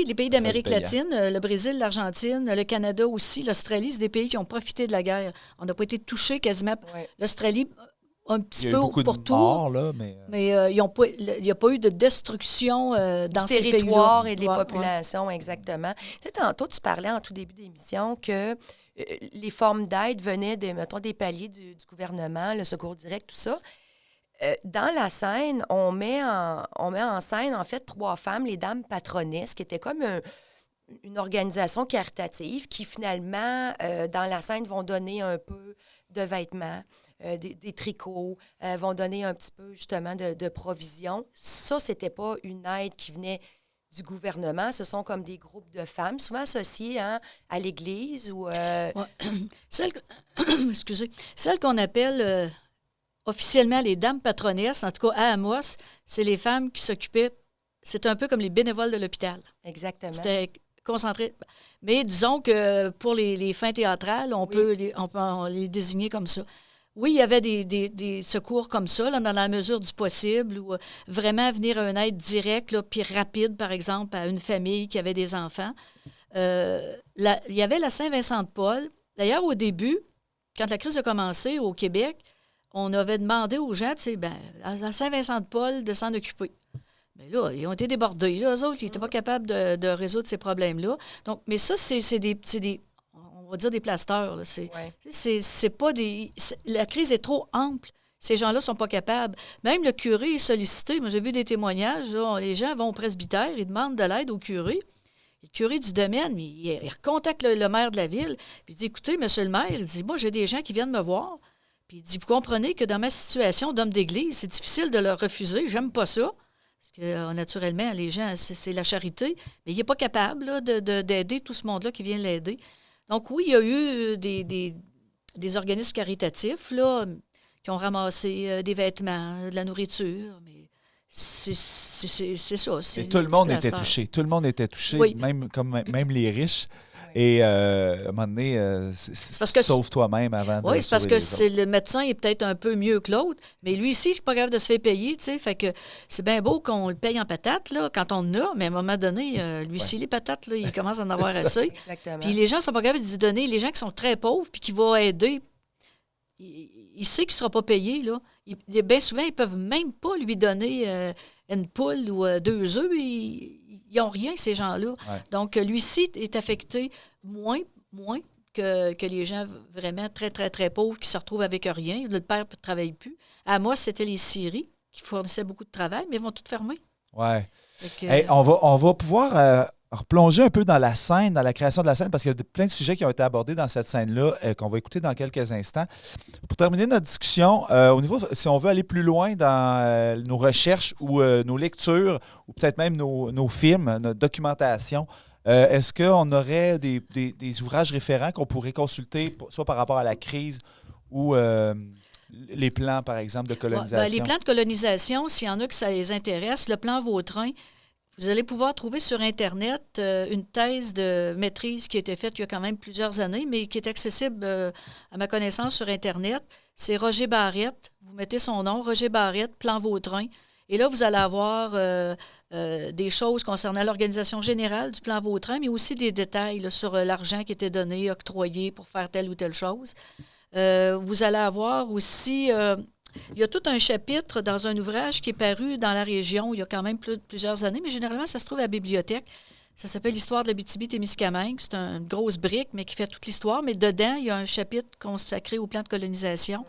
les pays d'Amérique latine, le Brésil, l'Argentine, le Canada aussi, l'Australie, c'est des pays qui ont profité de la guerre. On n'a pas été touchés quasiment. L'Australie... un petit peu pour tout. Morts, là, mais il n'y a pas eu de destruction dans ces pays-là. Du territoire et des populations, exactement. Tu sais, tantôt, tu parlais en tout début d'émission que les formes d'aide venaient des paliers du gouvernement, le secours direct, tout ça. Dans la scène, on met en scène, en fait, 3 femmes, les dames patronesses, qui étaient comme une organisation caritative qui, finalement, dans la scène, vont donner un peu de vêtements, des tricots, vont donner un petit peu, justement, de provisions. Ça, c'était pas une aide qui venait du gouvernement. Ce sont comme des groupes de femmes, souvent associés à l'Église ou... Ouais. Excusez. Celles qu'on appelle officiellement les dames patronesses, en tout cas à Amos, c'est les femmes qui s'occupaient... C'est un peu comme les bénévoles de l'hôpital. Exactement. C'était concentré. Mais disons que pour les fins théâtrales, on peut les désigner comme ça. Oui, il y avait des secours comme ça, là, dans la mesure du possible, ou vraiment venir à une aide directe, là, puis rapide, par exemple, à une famille qui avait des enfants. Il y avait la Saint-Vincent-de-Paul. D'ailleurs, au début, quand la crise a commencé au Québec, on avait demandé aux gens, tu sais, à Saint-Vincent-de-Paul de s'en occuper. Mais là, ils ont été débordés. Là, eux autres, ils n'étaient pas capables de résoudre ces problèmes-là. Donc, mais ça, c'est des on va dire des plasteurs. Là. C'est pas des... La crise est trop ample. Ces gens-là ne sont pas capables. Même le curé est sollicité. Moi, j'ai vu des témoignages. Là, les gens vont au presbytère, ils demandent de l'aide au curé. Le curé du domaine, il recontacte le maire de la ville. Puis il dit, écoutez, monsieur le maire, il dit, moi, j'ai des gens qui viennent me voir. Puis il dit, vous comprenez que dans ma situation d'homme d'église, c'est difficile de leur refuser. J'aime pas ça. Parce que, naturellement, les gens, c'est la charité. Mais il n'est pas capable là, d'aider tout ce monde-là qui vient l'aider. Donc, oui, il y a eu des organismes caritatifs là, qui ont ramassé des vêtements, de la nourriture. Mais c'est ça. Et tout le monde était touché. Tout le monde était touché, oui. même les riches. Et à un moment donné, sauve toi-même avant de oui, c'est parce que les le médecin est peut-être un peu mieux que l'autre, mais lui ici, il n'est pas capable de se faire payer, tu sais. Fait que c'est bien beau qu'on le paye en patates, là, quand on en a, mais à un moment donné, lui ici, les patates, là, il commence à en avoir assez. Exactement. Puis les gens ne sont pas capables de lui donner. Les gens qui sont très pauvres puis qui vont aider, il sait qu'il ne sera pas payé, là. Bien souvent, ils ne peuvent même pas lui donner une poule ou 2 œufs. Ils n'ont rien, ces gens-là. Ouais. Donc, lui-ci est affecté moins que les gens vraiment très, très, très pauvres qui se retrouvent avec rien. Le père ne travaille plus. À moi, c'était les scieries qui fournissaient beaucoup de travail, mais ils vont toutes fermer. Oui. On va pouvoir replonger un peu dans la scène, dans la création de la scène, parce qu'il y a plein de sujets qui ont été abordés dans cette scène-là qu'on va écouter dans quelques instants. Pour terminer notre discussion, au niveau, si on veut aller plus loin dans nos recherches ou nos lectures, ou peut-être même nos films, notre documentation, est-ce qu'on aurait des ouvrages référents qu'on pourrait consulter, soit par rapport à la crise ou les plans, par exemple, de colonisation? Les plans de colonisation, s'il y en a que ça les intéresse, le plan Vautrin, vous allez pouvoir trouver sur Internet une thèse de maîtrise qui a été faite il y a quand même plusieurs années, mais qui est accessible à ma connaissance sur Internet. C'est Roger Barrette. Vous mettez son nom, Roger Barrette, plan Vautrin. Et là, vous allez avoir des choses concernant l'organisation générale du plan Vautrin, mais aussi des détails là, sur l'argent qui était donné, octroyé pour faire telle ou telle chose. Vous allez avoir aussi... il y a tout un chapitre dans un ouvrage qui est paru dans la région il y a quand même plusieurs années, mais généralement, ça se trouve à la bibliothèque. Ça s'appelle l'histoire de l'Abitibi-Témiscamingue. C'est une grosse brique, mais qui fait toute l'histoire. Mais dedans, il y a un chapitre consacré au plan de colonisation.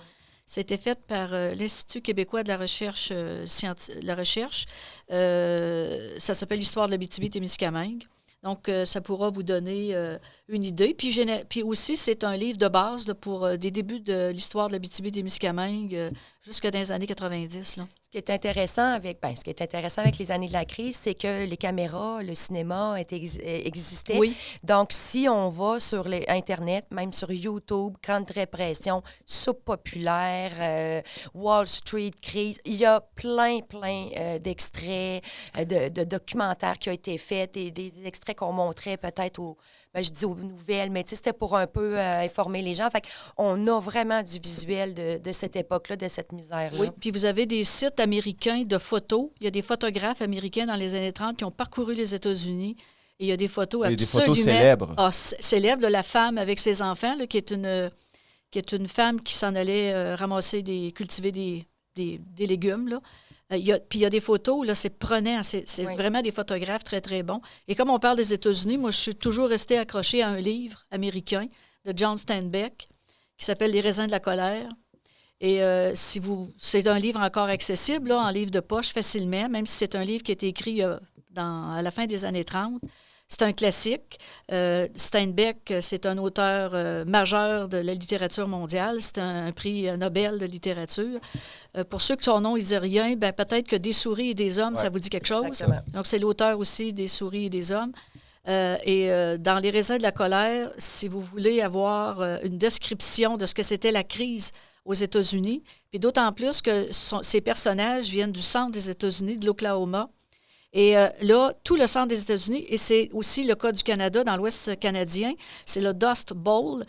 C'était fait par l'Institut québécois de la recherche ça s'appelle l'histoire de l'Abitibi-Témiscamingue. Donc, ça pourra vous donner une idée. Puis aussi, c'est un livre de base là, pour des débuts de l'histoire de l'Abitibi-Témiscamingue jusque dans les années 90. Là. Ce qui est intéressant avec les années de la crise, c'est que les caméras, le cinéma existaient. Oui. Donc, si on va sur Internet, même sur YouTube, Camp de répression, Soupe populaire, Wall Street crise, il y a plein d'extraits, de documentaires qui ont été faits, des extraits qu'on montrait peut-être aux nouvelles, mais c'était pour un peu informer les gens. Fait qu'on a vraiment du visuel de cette époque-là, de cette misère-là. Oui, puis vous avez des sites américains de photos. Il y a des photographes américains dans les années 30 qui ont parcouru les États-Unis. Et il y a des photos absolument... Des photos célèbres. Célèbres, la femme avec ses enfants, là, qui est une femme qui s'en allait cultiver des légumes, là. Puis il y a des où là, c'est prenant. C'est vraiment des photographes très, très bons. Et comme on parle des États-Unis, moi, je suis toujours restée accrochée à un livre américain de John Steinbeck qui s'appelle « Les raisins de la colère ». Et c'est un livre encore accessible, là, en livre de poche facilement, même si c'est un livre qui a été écrit à la fin des années 30. C'est un classique. Steinbeck, c'est un auteur majeur de la littérature mondiale. C'est un prix Nobel de littérature. Pour ceux que son nom ne dit rien, ben, peut-être que Des souris et des hommes, ça vous dit quelque chose. Exactement. Donc, c'est l'auteur aussi des souris et des hommes. Dans Les raisins de la colère, si vous voulez avoir une description de ce que c'était la crise aux États-Unis, puis d'autant plus que ces personnages viennent du centre des États-Unis, de l'Oklahoma. Et là, tout le centre des États-Unis, et c'est aussi le cas du Canada, dans l'Ouest canadien, c'est le Dust Bowl,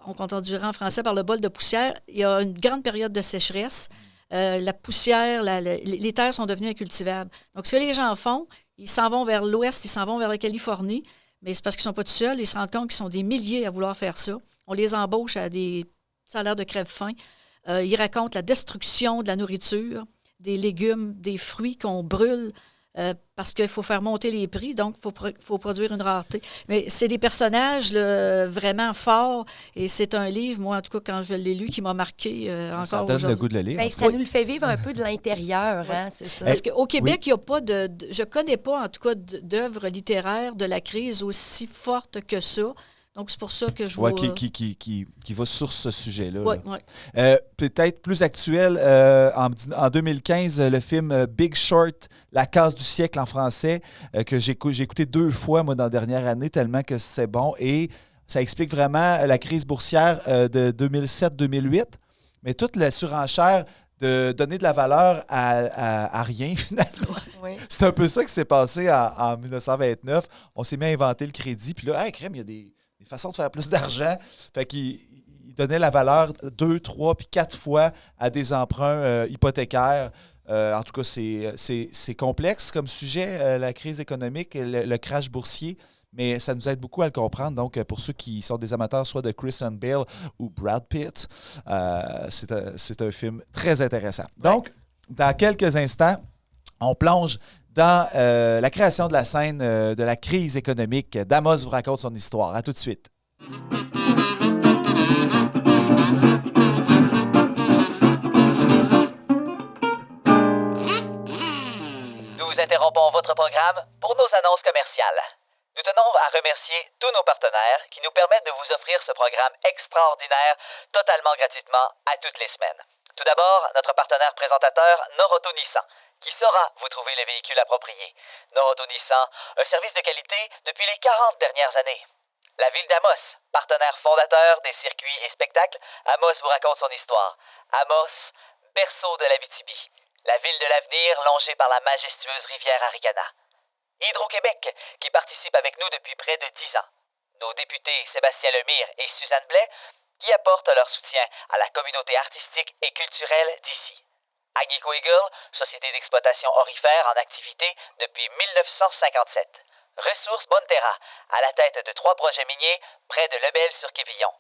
on traduirait en français par le bol de poussière. Il y a une grande période de sécheresse. La poussière, les terres sont devenues incultivables. Donc, ce que les gens font, ils s'en vont vers l'Ouest, ils s'en vont vers la Californie, mais c'est parce qu'ils ne sont pas tout seuls. Ils se rendent compte qu'ils sont des milliers à vouloir faire ça. On les embauche à des salaires de crève-faim. Ils racontent la destruction de la nourriture, des légumes, des fruits qu'on brûle, parce qu'il faut faire monter les prix, donc il faut produire une rareté. Mais c'est des personnages là, vraiment forts, et c'est un livre, moi, en tout cas, quand je l'ai lu, qui m'a marqué encore ça donne le goût de le lire. Bien, ça nous le fait vivre un peu de l'intérieur, hein, c'est ça. Parce qu'au Québec, il n'y a pas je ne connais pas, en tout cas, d'œuvres littéraires de la crise aussi forte que ça. Donc, c'est pour ça que je vois... Qui va sur ce sujet-là. Oui, là. oui. Peut-être plus actuel, en 2015, le film Big Short, La casse du siècle en français, que j'ai écouté 2 fois, moi, dans la dernière année, tellement que c'est bon. Et ça explique vraiment la crise boursière de 2007-2008. Mais toute la surenchère de donner de la valeur à rien, finalement. Oui. C'est un peu ça qui s'est passé en 1929. On s'est mis à inventer le crédit. Puis là, hey, crème, il y a des façons de faire plus d'argent. Fait qu'il donnait la valeur 2, 3 puis 4 fois à des emprunts hypothécaires. En tout cas, c'est complexe comme sujet, la crise économique, le crash boursier, mais ça nous aide beaucoup à le comprendre. Donc, pour ceux qui sont des amateurs soit de Christian Bale ou Brad Pitt, c'est un film très intéressant. Donc, dans quelques instants, on plonge dans la création de la scène de la crise économique. D'Amos vous raconte son histoire. À tout de suite. Nous interrompons votre programme pour nos annonces commerciales. Nous tenons à remercier tous nos partenaires qui nous permettent de vous offrir ce programme extraordinaire totalement gratuitement à toutes les semaines. Tout d'abord, notre partenaire présentateur Noroto Nissan, qui saura vous trouver les véhicules appropriés. Noroto Nissan, un service de qualité depuis les 40 dernières années. La ville d'Amos, partenaire fondateur des circuits et spectacles, Amos vous raconte son histoire. Amos, berceau de l'Abitibi, la ville de l'avenir longée par la majestueuse rivière Aricana. Hydro-Québec, qui participe avec nous depuis près de 10 ans. Nos députés Sébastien Lemire et Suzanne Blais, qui apportent leur soutien à la communauté artistique et culturelle d'ici. Agnico Eagle, société d'exploitation aurifère en activité depuis 1957. Ressources Bonterra, à la tête de 3 projets miniers près de Lebel-sur-Quévillon.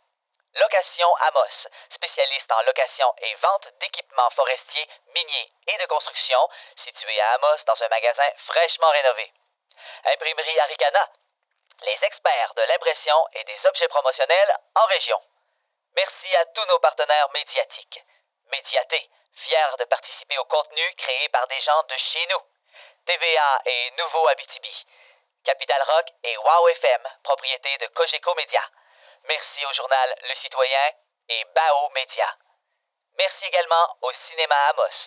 Location Amos, spécialiste en location et vente d'équipements forestiers, miniers et de construction, situé à Amos dans un magasin fraîchement rénové. Imprimerie Aricana, les experts de l'impression et des objets promotionnels en région. Merci à tous nos partenaires médiatiques. Médiaté, fier de participer au contenu créé par des gens de chez nous. TVA et Nouveau Abitibi. Capital Rock et Wow FM, propriété de Cogeco Média. Merci au journal Le Citoyen et Bao Média. Merci également au Cinéma Amos.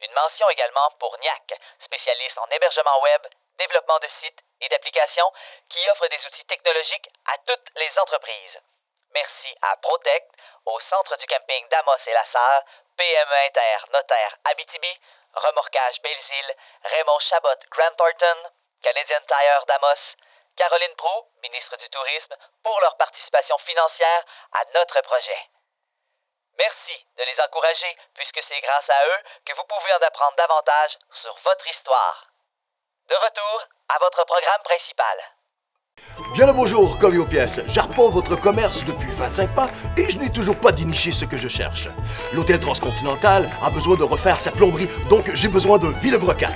Une mention également pour NIAC, spécialiste en hébergement web, développement de sites et d'applications qui offre des outils technologiques à toutes les entreprises. Merci à Protect, au centre du camping d'Amos et la Sarre, PME Inter, Notaire Abitibi, Remorquage Belles-Îles, Raymond Chabot Grant Thornton, Canadian Tire d'Amos, Caroline Proulx, ministre du Tourisme, pour leur participation financière à notre projet. Merci de les encourager, puisque c'est grâce à eux que vous pouvez en apprendre davantage sur votre histoire. De retour à votre programme principal. Bien le bonjour, commis aux pièces. J'arpente votre commerce depuis 25 ans et je n'ai toujours pas déniché ce que je cherche. L'hôtel Transcontinental a besoin de refaire sa plomberie, donc j'ai besoin d'un vilebrequin.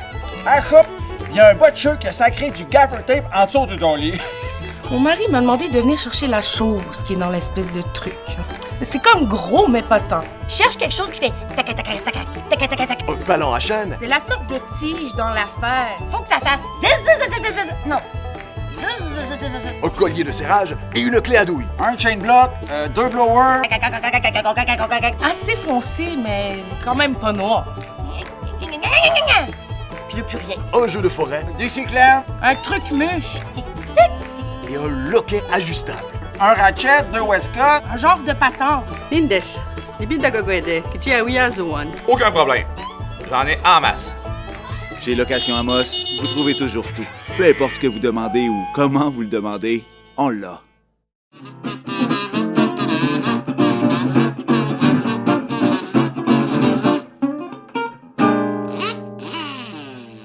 Ah, hop! Il y a un butcher qui a sacré du gaffer tape en dessous de ton lit. Mon mari m'a demandé de venir chercher la chose qui est dans l'espèce de truc. C'est comme gros, mais pas tant. Cherche quelque chose qui fait tac tac tac tac tac tac tac. Un ballon à chaîne. C'est la sorte de tige dans l'affaire. Faut que ça fasse zzzz. Non. un collier de serrage et une clé à douille. Un chain block, 2 blowers. Assez foncé, mais quand même pas noir. Puis là, plus rien. Un jeu de forêt. Des cyclanes. Un truc mûche. Et un loquet ajustable. Un ratchet, 2 Westcott. Un genre de patente. Lindesh, ibig dagagwede, kichiawiya zuwan. Aucun problème. J'en ai en masse. Chez Location Amos, vous trouvez toujours tout. Peu importe ce que vous demandez ou comment vous le demandez, on l'a.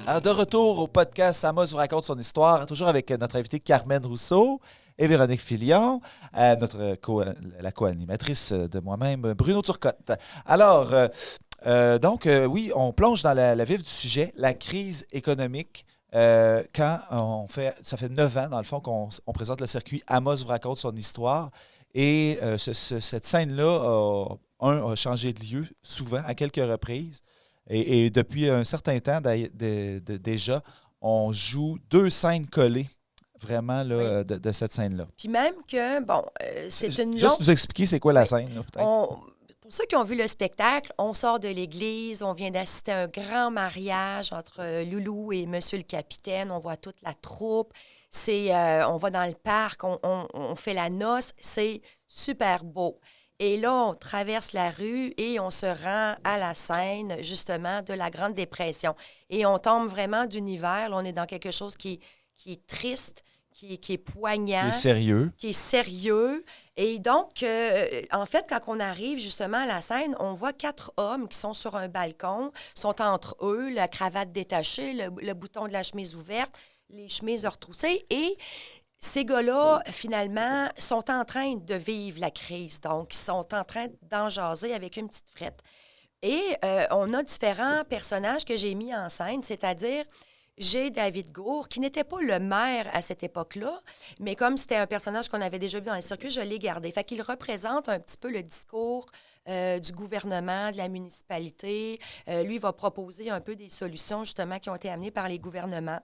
Alors, de retour au podcast Amos vous raconte son histoire, toujours avec notre invitée Carmen Rousseau et Véronique Filion, la co-animatrice de moi-même, Bruno Turcotte. Alors, oui, on plonge dans la vif du sujet, la crise économique. Quand ça fait 9 ans, dans le fond, qu'on présente le circuit Amos vous raconte son histoire. Et cette scène-là a changé de lieu souvent, à quelques reprises. Et depuis un certain temps déjà, on joue 2 scènes collées, vraiment, là, de cette scène-là. Puis même que, c'est une Juste nous expliquer c'est quoi la scène, là, peut-être. Pour ceux qui ont vu le spectacle, on sort de l'église, on vient d'assister à un grand mariage entre Loulou et Monsieur le Capitaine. On voit toute la troupe. On va dans le parc, on fait la noce. C'est super beau. Et là, on traverse la rue et on se rend à la scène, justement, de la Grande Dépression. Et on tombe vraiment d'univers. Là, on est dans quelque chose qui est triste, qui est poignant. Qui est sérieux. Et donc, en fait, quand on arrive justement à la scène, on voit 4 hommes qui sont sur un balcon, sont entre eux, la cravate détachée, le bouton de la chemise ouverte, les chemises retroussées. Et ces gars-là, finalement, sont en train de vivre la crise. Donc, ils sont en train d'en jaser avec une petite frette. Et on a différents personnages que j'ai mis en scène, c'est-à-dire, j'ai David Gour, qui n'était pas le maire à cette époque-là, mais comme c'était un personnage qu'on avait déjà vu dans les circuits, je l'ai gardé. Fait qu'il représente un petit peu le discours du gouvernement, de la municipalité. Lui, il va proposer un peu des solutions, justement, qui ont été amenées par les gouvernements.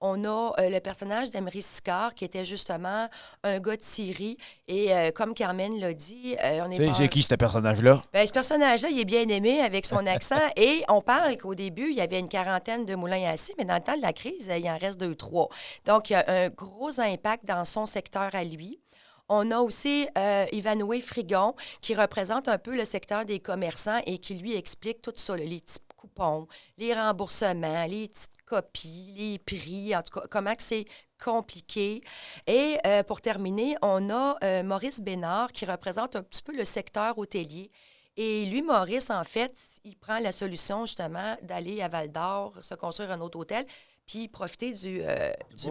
On a le personnage d'Emery Sicard, qui était justement un gars de Syrie. Et comme Carmen l'a dit, on est... C'est qui, ce personnage-là? Bien, ce personnage-là, il est bien aimé avec son accent. Et on parle qu'au début, il y avait une 40aine de moulins à scie, mais dans le temps de la crise, il en reste 2-3. Donc, il y a un gros impact dans son secteur à lui. On a aussi Ivanoué Frigon, qui représente un peu le secteur des commerçants et qui lui explique tout ça, les petits coupons, les remboursements, les petites copies, les prix, en tout cas, comment que c'est compliqué. Et pour terminer, on a Maurice Bénard qui représente un petit peu le secteur hôtelier. Et lui, Maurice, en fait, il prend la solution justement d'aller à Val-d'Or, se construire un autre hôtel, puis profiter du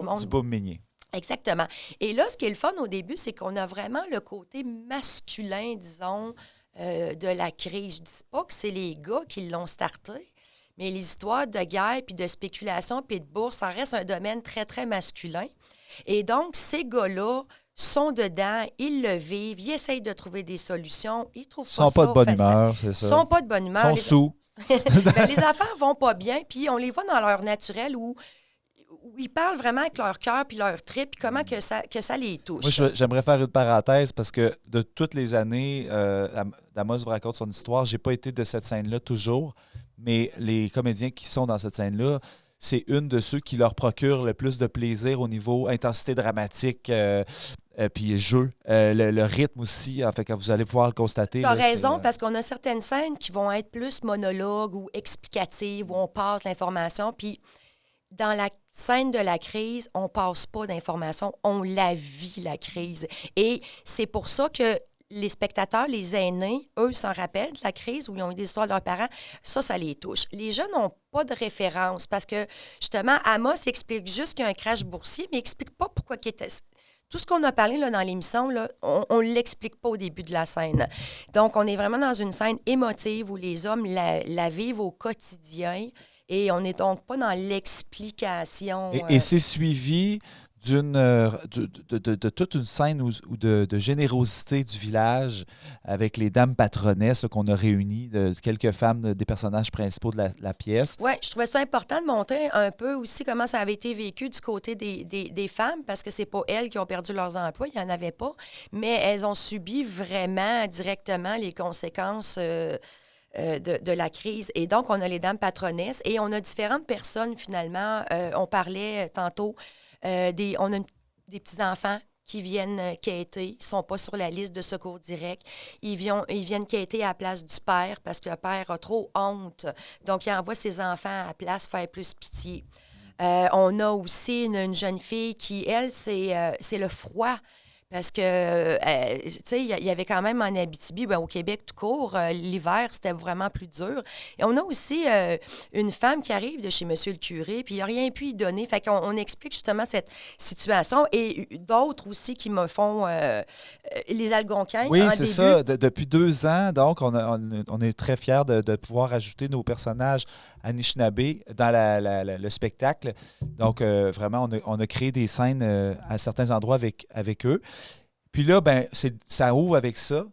monde. Du boom minier. Exactement. Et là, ce qui est le fun au début, c'est qu'on a vraiment le côté masculin, disons, de la crise. Je ne dis pas que c'est les gars qui l'ont starté, mais les histoires de guerre, puis de spéculation, puis de bourse, ça reste un domaine très, très masculin. Et donc, ces gars-là sont dedans, ils le vivent, ils essayent de trouver des solutions, ils trouvent pas ça Ils sont pas de bonne facile. humeur, c'est ça. Ils sont pas de bonne humeur. Ils sont sous. Ben, les affaires vont pas bien, puis on les voit dans leur naturel où ils parlent vraiment avec leur cœur puis leur trip, puis comment que ça les touche. Moi, j'aimerais faire une parenthèse parce que de toutes les années, Amos vous raconte son histoire, j'ai pas été de cette scène-là toujours, mais les comédiens qui sont dans cette scène-là, c'est une de ceux qui leur procure le plus de plaisir au niveau intensité dramatique, puis jeu, le rythme aussi, en fait, quand vous allez pouvoir le constater. Tu as raison, parce qu'on a certaines scènes qui vont être plus monologues ou explicatives, où on passe l'information, puis dans la scène de la crise, on ne passe pas d'informations, on la vit, la crise. Et c'est pour ça que les spectateurs, les aînés, eux, s'en rappellent de la crise où ils ont eu des histoires de leurs parents. Ça les touche. Les jeunes n'ont pas de référence parce que, justement, Amos explique juste qu'il y a un crash boursier, mais il n'explique pas pourquoi il était... Tout ce qu'on a parlé là, dans l'émission, là, on ne l'explique pas au début de la scène. Donc, on est vraiment dans une scène émotive où les hommes la vivent au quotidien. Et on n'est donc pas dans l'explication. Et c'est suivi de toute une scène ou de générosité du village avec les dames patronesses qu'on a réunies, de quelques femmes des personnages principaux de la pièce. Oui, je trouvais ça important de montrer un peu aussi comment ça avait été vécu du côté des femmes, parce que c'est pas elles qui ont perdu leurs emplois, il n'y en avait pas, mais elles ont subi vraiment directement les conséquences de la crise. Et donc, on a les dames patronesses et on a différentes personnes, finalement. On parlait tantôt, on a des petits-enfants qui viennent quêter. Ils ne sont pas sur la liste de secours direct. Ils viennent quêter à la place du père parce que le père a trop honte. Donc, il envoie ses enfants à la place faire plus pitié. On a aussi une jeune fille qui, elle, c'est le froid. Parce que, tu sais, il y avait quand même en Abitibi, au Québec tout court, l'hiver, c'était vraiment plus dur. Et on a aussi une femme qui arrive de chez M. le curé, puis il n'a rien pu y donner. Fait qu'on explique justement cette situation. Et d'autres aussi qui me font les Algonquins. Oui, c'est ça. Depuis 2 ans, donc, on est très fiers de pouvoir ajouter nos personnages Anishinaabe dans le spectacle. Donc, vraiment, on a créé des scènes à certains endroits avec eux. Puis là, ça ouvre avec ça.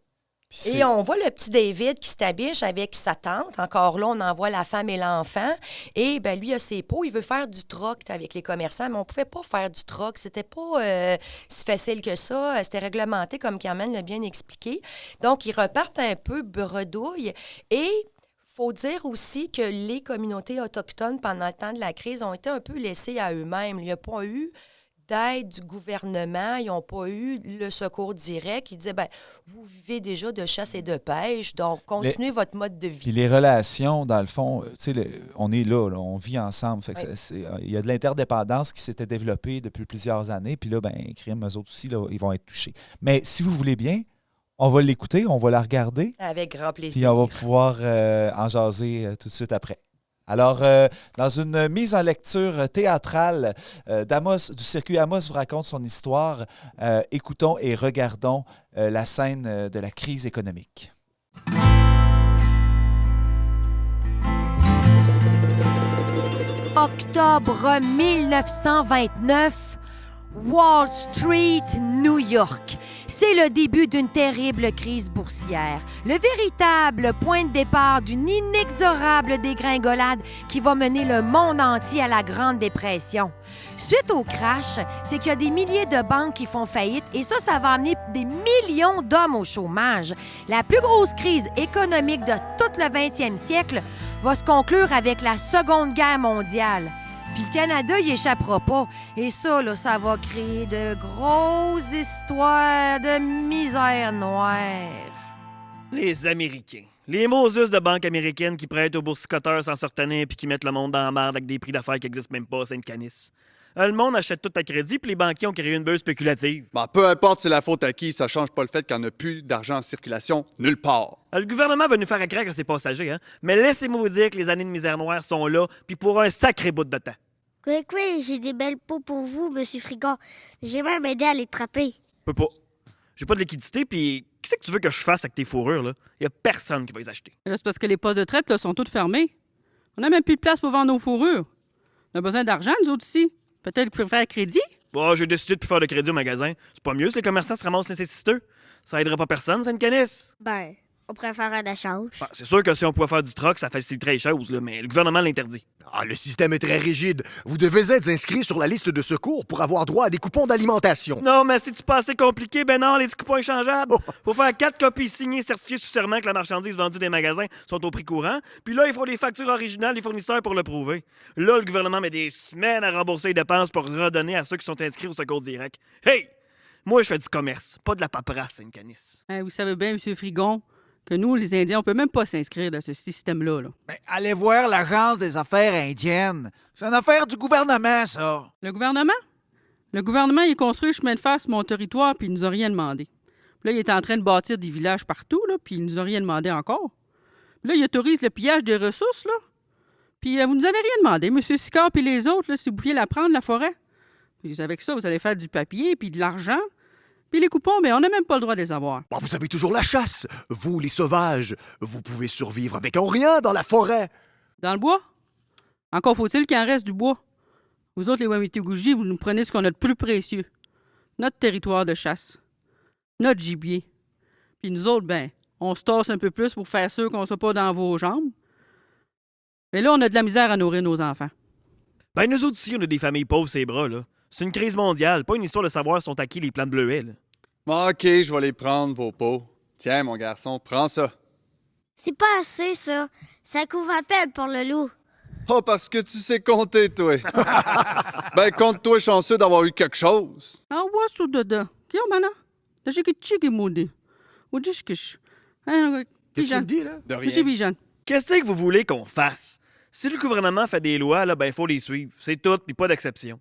Et on voit le petit David qui s'habiche avec sa tante. Encore là, on en voit la femme et l'enfant. Et lui, il a ses pots. Il veut faire du troc avec les commerçants, mais on ne pouvait pas faire du troc. C'était pas si facile que ça. C'était réglementé, comme Carmen l'a bien expliqué. Donc, ils repartent un peu bredouille. Et il faut dire aussi que les communautés autochtones, pendant le temps de la crise, ont été un peu laissées à eux-mêmes. Il n'y a pas eu d'aide du gouvernement, ils n'ont pas eu le secours direct. Ils disaient, vous vivez déjà de chasse et de pêche, donc continuez votre mode de vie. Puis les relations, dans le fond, tu sais, on est là, on vit ensemble. Fait que il y a de l'interdépendance qui s'était développée depuis plusieurs années. Puis là, crime, eux autres aussi, là, ils vont être touchés. Mais si vous voulez bien, on va l'écouter, on va la regarder. Avec grand plaisir. Puis on va pouvoir en jaser tout de suite après. Alors, dans une mise en lecture théâtrale du circuit Amos vous raconte son histoire, écoutons et regardons la scène de la crise économique. Octobre 1929, Wall Street, New York. C'est le début d'une terrible crise boursière, le véritable point de départ d'une inexorable dégringolade qui va mener le monde entier à la Grande Dépression. Suite au crash, c'est qu'il y a des milliers de banques qui font faillite et ça va amener des millions d'hommes au chômage. La plus grosse crise économique de tout le 20e siècle va se conclure avec la Seconde Guerre mondiale. Puis le Canada, il échappera pas. Et ça, là, ça va créer de grosses histoires de misère noire. Les Américains. Les Moses de banques américaines qui prêtent aux boursicoteurs sans se retenir puis qui mettent le monde dans la merde avec des prix d'affaires qui n'existent même pas, Sainte-Canis. Le monde achète tout à crédit puis les banquiers ont créé une bulle spéculative. Peu importe c'est la faute à qui, ça change pas le fait qu'il n'y en a plus d'argent en circulation nulle part. Le gouvernement va nous faire accroire à ses passagers, hein? Mais laissez-moi vous dire que les années de misère noire sont là puis pour un sacré bout de temps. Oui, j'ai des belles peaux pour vous, Monsieur Frigon. J'ai même aidé à les trapper. Peux pas. J'ai pas de liquidité, puis qu'est-ce que tu veux que je fasse avec tes fourrures, là? Y a personne qui va les acheter. Là, c'est parce que les postes de traite là, sont toutes fermés. On n'a même plus de place pour vendre nos fourrures. On a besoin d'argent, nous autres ici. Peut-être pour faire crédit? Bon, j'ai décidé de plus faire de crédit au magasin. C'est pas mieux si les commerçants se ramassent nécessiteux. Ça aidera pas personne, Sainte-Canis. On préfère un échange. C'est sûr que si on pouvait faire du troc, ça faciliterait les choses, là, mais le gouvernement l'interdit. Le système est très rigide. Vous devez être inscrit sur la liste de secours pour avoir droit à des coupons d'alimentation. Non, mais c'est-tu pas assez compliqué? Ben non, les petits coupons échangeables. Faut faire 4 copies signées certifiées sous serment que la marchandise vendue des magasins sont au prix courant. Puis là, il faut des factures originales des fournisseurs pour le prouver. Là, le gouvernement met des semaines à rembourser les dépenses pour redonner à ceux qui sont inscrits au secours direct. Hey! Moi, je fais du commerce, pas de la paperasse, Sainte-Canis. Vous savez bien, M. Frigon, que nous, les Indiens, on peut même pas s'inscrire dans ce système-là. Là. Allez voir l'Agence des affaires indiennes. C'est une affaire du gouvernement, ça. Le gouvernement? Le gouvernement, il construit le chemin de fer sur mon territoire, puis il nous a rien demandé. Puis là, il est en train de bâtir des villages partout, là, puis il nous a rien demandé encore. Puis là, il autorise le pillage des ressources, là. Puis vous nous avez rien demandé, M. Sicard puis les autres, là, si vous pouviez la prendre, la forêt. Puis avec ça, vous allez faire du papier, puis de l'argent. Puis les coupons, mais on n'a même pas le droit de les avoir. Vous avez toujours la chasse. Vous, les sauvages, vous pouvez survivre avec rien dans la forêt. Dans le bois? Encore faut-il qu'il en reste du bois. Vous autres, les Wamitigouji, vous nous prenez ce qu'on a de plus précieux. Notre territoire de chasse. Notre gibier. Puis nous autres, ben, on se tasse un peu plus pour faire sûr qu'on soit pas dans vos jambes. Mais là, on a de la misère à nourrir nos enfants. Ben, nous autres ici, on a des familles pauvres, ces bras, là. C'est une crise mondiale, pas une histoire de savoir sont à qui les plants de bleuets, là. OK, je vais les prendre, vos pots. Tiens, mon garçon, prends ça. C'est pas assez, ça. Ça couvre à peine pour le loup. Oh, parce que tu sais compter, toi. Ben, compte-toi chanceux d'avoir eu quelque chose. Ah, ouais, ça, dada. Qui est, mana? T'as j'ai que chique, maudit. Ou dis que je. Qu'est-ce qu'il dit, là? De rien. Qu'est-ce que vous voulez qu'on fasse? Si le gouvernement fait des lois, là, ben, il faut les suivre. C'est tout, puis pas d'exception.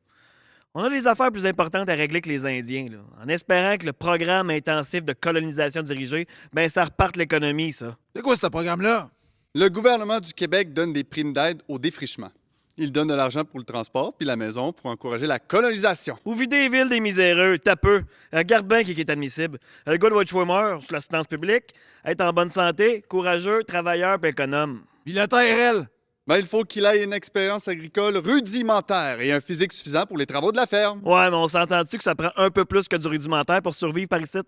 On a des affaires plus importantes à régler que les Indiens, là. En espérant que le programme intensif de colonisation dirigée, ben, ça reparte l'économie, ça. C'est quoi ce programme-là? Le gouvernement du Québec donne des primes d'aide au défrichement. Il donne de l'argent pour le transport puis la maison pour encourager la colonisation. Vous videz les villes des miséreux, t'as peu. Regarde bien qui est admissible. Le gars doit être chômeur sur l'assistance publique, être en bonne santé, courageux, travailleur puis économe. Puis la terre, elle? Ben, il faut qu'il ait une expérience agricole rudimentaire et un physique suffisant pour les travaux de la ferme. Ouais, mais on s'entend-tu que ça prend un peu plus que du rudimentaire pour survivre par ici?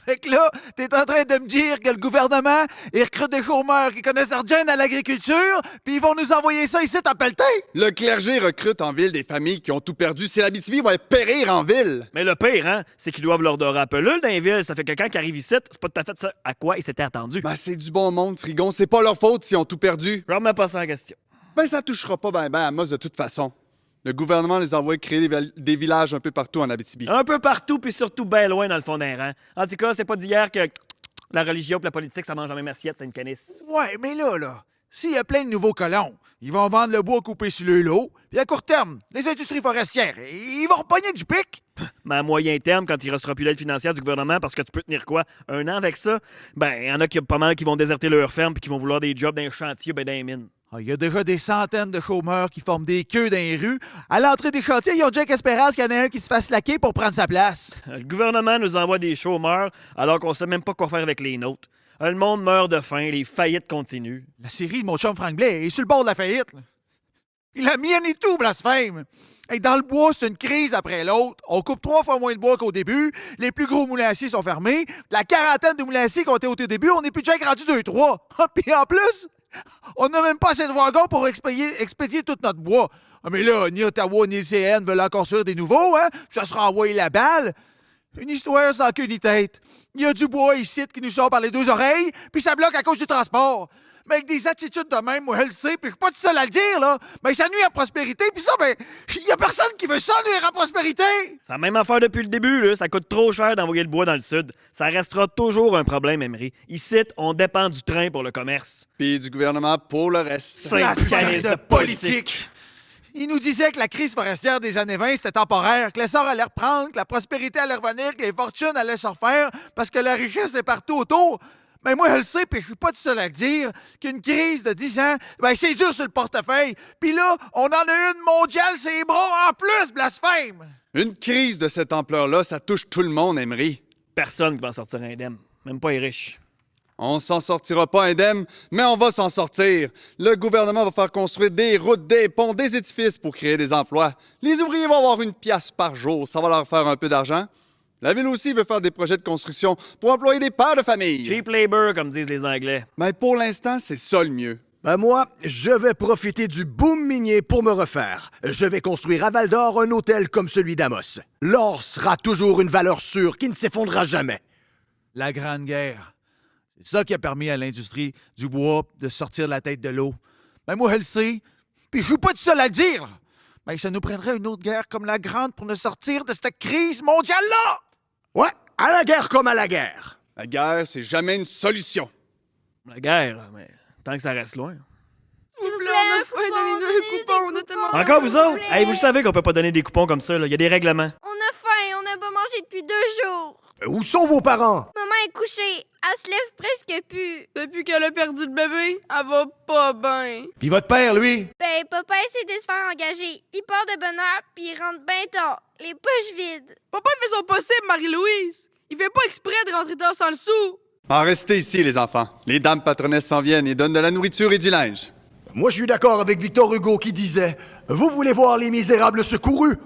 Fait que là, t'es en train de me dire que le gouvernement, il recrute des chômeurs qui connaissent rien à l'agriculture, puis ils vont nous envoyer ça ici à pelleter? Le clergé recrute en ville des familles qui ont tout perdu. Si l'Abitibi va périr en ville. Mais le pire, hein, c'est qu'ils doivent leur dorer à pelule dans les villes. Ça fait que quand ils arrivent ici, c'est pas tout à fait ça à quoi ils s'étaient attendus. Ben, c'est du bon monde, Frigon. C'est pas leur faute s'ils ont tout perdu. Je remets pas ça en question. Ben, ça touchera pas ben à Amos de toute façon. Le gouvernement les envoie créer des villages un peu partout en Abitibi. Un peu partout, puis surtout bien loin dans le fond d'un rang. En tout cas, c'est pas d'hier que la religion et la politique, ça mange en même assiette, c'est une canisse. Ouais, mais là, s'il y a plein de nouveaux colons, ils vont vendre le bois coupé sur le lot, puis à court terme, les industries forestières, ils vont repogner du pic. Mais à moyen terme, quand il restera plus l'aide financière du gouvernement, parce que tu peux tenir quoi, 1 an avec ça, ben, il y en a qui pas mal qui vont déserter leur ferme puis qui vont vouloir des jobs dans les chantiers ou dans les mines. Il y a déjà des centaines de chômeurs qui forment des queues dans les rues. À l'entrée des chantiers, ils ont Jack Espérance qu'il y en a un qui se fasse laquer pour prendre sa place. Le gouvernement nous envoie des chômeurs alors qu'on sait même pas quoi faire avec les nôtres. Le monde meurt de faim, les faillites continuent. La série de mon chum Frank Blais est sur le bord de la faillite. Là. Il a mienne et tout, blasphème. Hey, dans le bois, c'est une crise après l'autre. On coupe 3 fois moins de bois qu'au début. Les plus gros moulins à scie sont fermés. La quarantaine de moulins à scie qu'on était au tout début, on n'est plus déjà rendu 2-3. Puis en plus, on n'a même pas assez de wagons pour expédier tout notre bois. Mais là, ni Ottawa ni le CN veulent en construire des nouveaux, hein? Ça sera envoyé la balle. Une histoire sans queue ni tête. Il y a du bois ici qui nous sort par les 2 oreilles, puis ça bloque à cause du transport. Mais avec des attitudes de même, moi, je le sais, puis je suis pas tout seul à le dire, là. Mais ça nuit à la prospérité, puis ça, ben, il y a personne qui veut ça nuire à la prospérité. C'est la même affaire depuis le début, là. Ça coûte trop cher d'envoyer le bois dans le sud. Ça restera toujours un problème, Emery. Ici, on dépend du train pour le commerce. Puis du gouvernement pour le reste. C'est de politique. Il nous disait que la crise forestière des années 20, c'était temporaire, que l'essor allait reprendre, que la prospérité allait revenir, que les fortunes allaient se refaire, parce que la richesse est partout autour. Mais moi, je le sais, puis je suis pas tout seul à le dire, qu'une crise de 10 ans, ben c'est dur sur le portefeuille. Puis là, on en a une mondiale, c'est bras en plus, blasphème! Une crise de cette ampleur-là, ça touche tout le monde, Emery. Personne qui va en sortir indemne, même pas les riches. On s'en sortira pas indemne, mais on va s'en sortir. Le gouvernement va faire construire des routes, des ponts, des édifices pour créer des emplois. Les ouvriers vont avoir 1 pièce par jour, ça va leur faire un peu d'argent. La ville aussi veut faire des projets de construction pour employer des pères de famille. Cheap labor, comme disent les Anglais. Mais pour l'instant, c'est ça le mieux. Ben moi, je vais profiter du boom minier pour me refaire. Je vais construire à Val-d'Or un hôtel comme celui d'Amos. L'or sera toujours une valeur sûre qui ne s'effondrera jamais. La Grande Guerre. C'est ça qui a permis à l'industrie du bois de sortir de la tête de l'eau. Ben moi, je le sais, puis je suis pas tout seul à le dire. Ben ça nous prendrait une autre guerre comme la Grande pour nous sortir de cette crise mondiale-là! Ouais, à la guerre comme à la guerre. La guerre, c'est jamais une solution. La guerre, mais tant que ça reste loin. S'il vous plaît, on a faim, donnez-nous un coupon, on a tellement faim. Encore vous autres? Hey, vous le savez qu'on peut pas donner des coupons comme ça, là. Il y a des règlements. On a faim, on n'a pas mangé depuis 2 jours. Où sont vos parents? Maman est couchée, elle se lève presque plus. Depuis qu'elle a perdu le bébé, elle va pas bien. Puis votre père, lui? Ben, papa essaie de se faire engager. Il part de bonne heure, puis il rentre bien tard, les poches vides. Papa, il fait son possible, Marie-Louise. Il fait pas exprès de rentrer tard sans le sou. En restez ici, les enfants. Les dames patronesses s'en viennent et donnent de la nourriture et du linge. Moi, je suis d'accord avec Victor Hugo qui disait « Vous voulez voir les misérables secourus?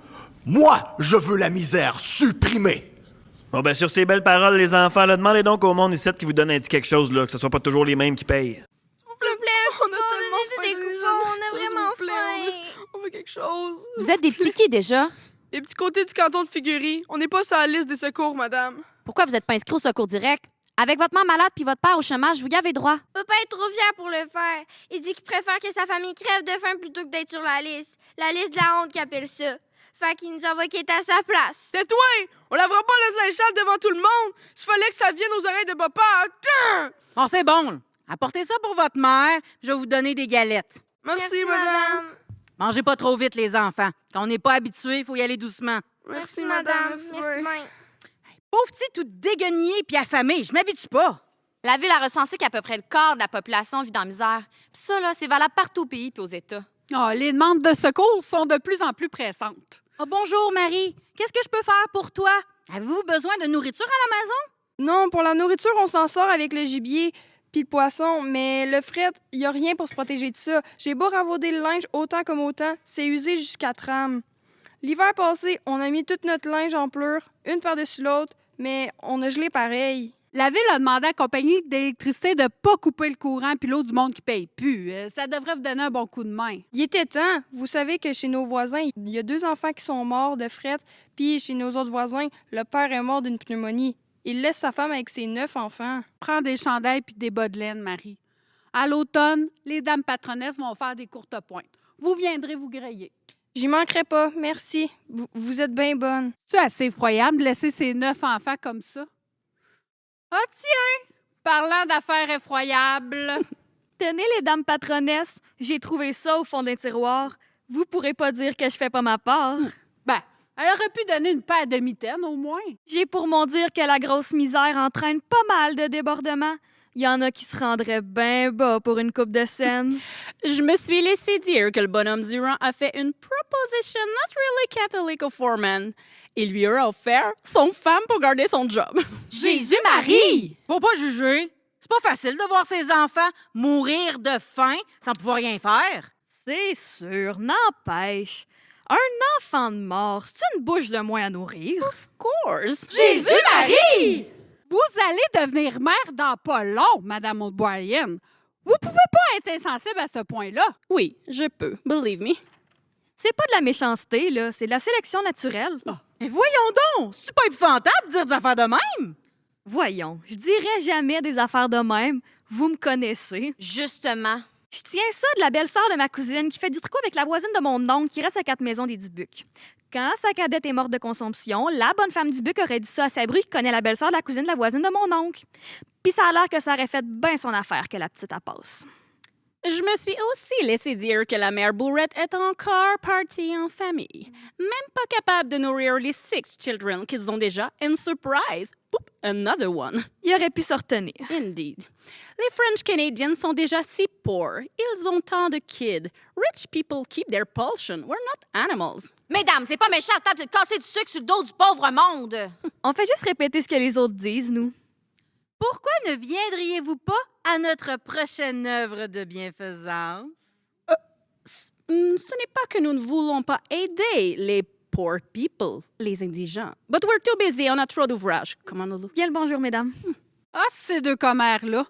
Moi, je veux la misère supprimée. » Bon, ben, sur ces belles paroles, les enfants, là, demandez donc au monde ici qui vous donne un petit quelque chose, là, que ce soit pas toujours les mêmes qui payent. S'il vous plaît, on a tellement faim. Des coupons, on a vraiment faim. On veut quelque chose. Vous êtes des petits qui, déjà? Les petits côtés du canton de Figuerie. On n'est pas sur la liste des secours, madame. Pourquoi vous n'êtes pas inscrit au secours direct? Avec votre mère malade puis votre père au chômage, vous y avez droit. Papa est trop fier pour le faire. Il dit qu'il préfère que sa famille crève de faim plutôt que d'être sur la liste. La liste de la honte qu'il appelle ça. Fait qu'il nous envoie qui est à sa place. Tais-toi! On lavera pas le linge sale devant tout le monde. Il fallait que ça vienne aux oreilles de papa. Bon, c'est bon. Apportez ça pour votre mère. Je vais vous donner des galettes. Merci, madame. Mangez pas trop vite, les enfants. Quand on n'est pas habitué, il faut y aller doucement. Merci, madame. Merci, mère. Pauvre petit tout déguenillé puis affamé, je m'habitue pas. La ville a recensé qu'à peu près le quart de la population vit dans la misère. Puis ça, là, c'est valable partout au pays puis aux États. Oh, les demandes de secours sont de plus en plus pressantes. Oh, bonjour, Marie. Qu'est-ce que je peux faire pour toi? Avez-vous besoin de nourriture à la maison? Non, pour la nourriture, on s'en sort avec le gibier puis le poisson, mais le fret, il y a rien pour se protéger de ça. J'ai beau ravauder le linge autant comme autant, c'est usé jusqu'à trame. L'hiver passé, on a mis tout notre linge en pleurs, une par-dessus l'autre, mais on a gelé pareil. La ville a demandé à la compagnie d'électricité de ne pas couper le courant puis l'eau du monde qui paye plus. Ça devrait vous donner un bon coup de main. Il était temps. Vous savez que chez nos voisins, il y a 2 enfants qui sont morts de fret, puis chez nos autres voisins, le père est mort d'une pneumonie. Il laisse sa femme avec ses 9 enfants. Prends des chandails puis des bas de laine, Marie. À l'automne, les dames patronesses vont faire des courtes pointes. Vous viendrez vous griller. J'y manquerai pas, merci. Vous êtes bien bonne. C'est assez effroyable de laisser ces 9 enfants comme ça. Ah tiens! Parlant d'affaires effroyables. Tenez les dames patronesses, j'ai trouvé ça au fond d'un tiroir. Vous pourrez pas dire que je fais pas ma part. Ben, elle aurait pu donner une paire de mitaines au moins. J'ai pour mon dire que la grosse misère entraîne pas mal de débordements. Il y en a qui se rendraient bien bas pour une coupe de scène. Je me suis laissé dire que le bonhomme Durand a fait une proposition not really Catholic au foreman. Il lui a offert son femme pour garder son job. Jésus-Marie! Faut pas juger. C'est pas facile de voir ses enfants mourir de faim sans pouvoir rien faire. C'est sûr, n'empêche. Un enfant de mort, c'est une bouche de moins à nourrir. Of course. Jésus-Marie! Vous allez devenir mère dans pas long, Madame O'Brien. Vous pouvez pas être insensible à ce point-là. Oui, je peux. Believe me. C'est pas de la méchanceté, là. C'est de la sélection naturelle. Oh. Mais voyons donc! C'est pas épouvantable de dire des affaires de même? Voyons, je dirais jamais des affaires de même. Vous me connaissez. Justement. Je tiens ça de la belle-sœur de ma cousine qui fait du tricot avec la voisine de mon oncle qui reste à 4 maisons des Dubuc. Quand sa cadette est morte de consomption, la bonne femme Dubuc aurait dit ça à Sabru qui connaît la belle-sœur de la cousine de la voisine de mon oncle. Puis ça a l'air que ça aurait fait bien son affaire que la petite à passe. Je me suis aussi laissé dire que la mère Bourrette est encore partie en famille. Même pas capable de nourrir les 6 children qu'ils ont déjà. And surprise, boop, another one. Il aurait pu se retenir. Indeed. Les French Canadians sont déjà si pauvres. Ils ont tant de kids. Rich people keep their portion. We're not animals. Mesdames, c'est pas méchant à table de casser du sucre sur le dos du pauvre monde. On fait juste répéter ce que les autres disent, nous. Pourquoi ne viendriez-vous pas à notre prochaine œuvre de bienfaisance? Ce n'est pas que nous ne voulons pas aider les poor people, les indigents. But we're too busy, on a trop d'ouvrages. Comment nous... Bien le bonjour, mesdames. Ah, ces 2 commères-là.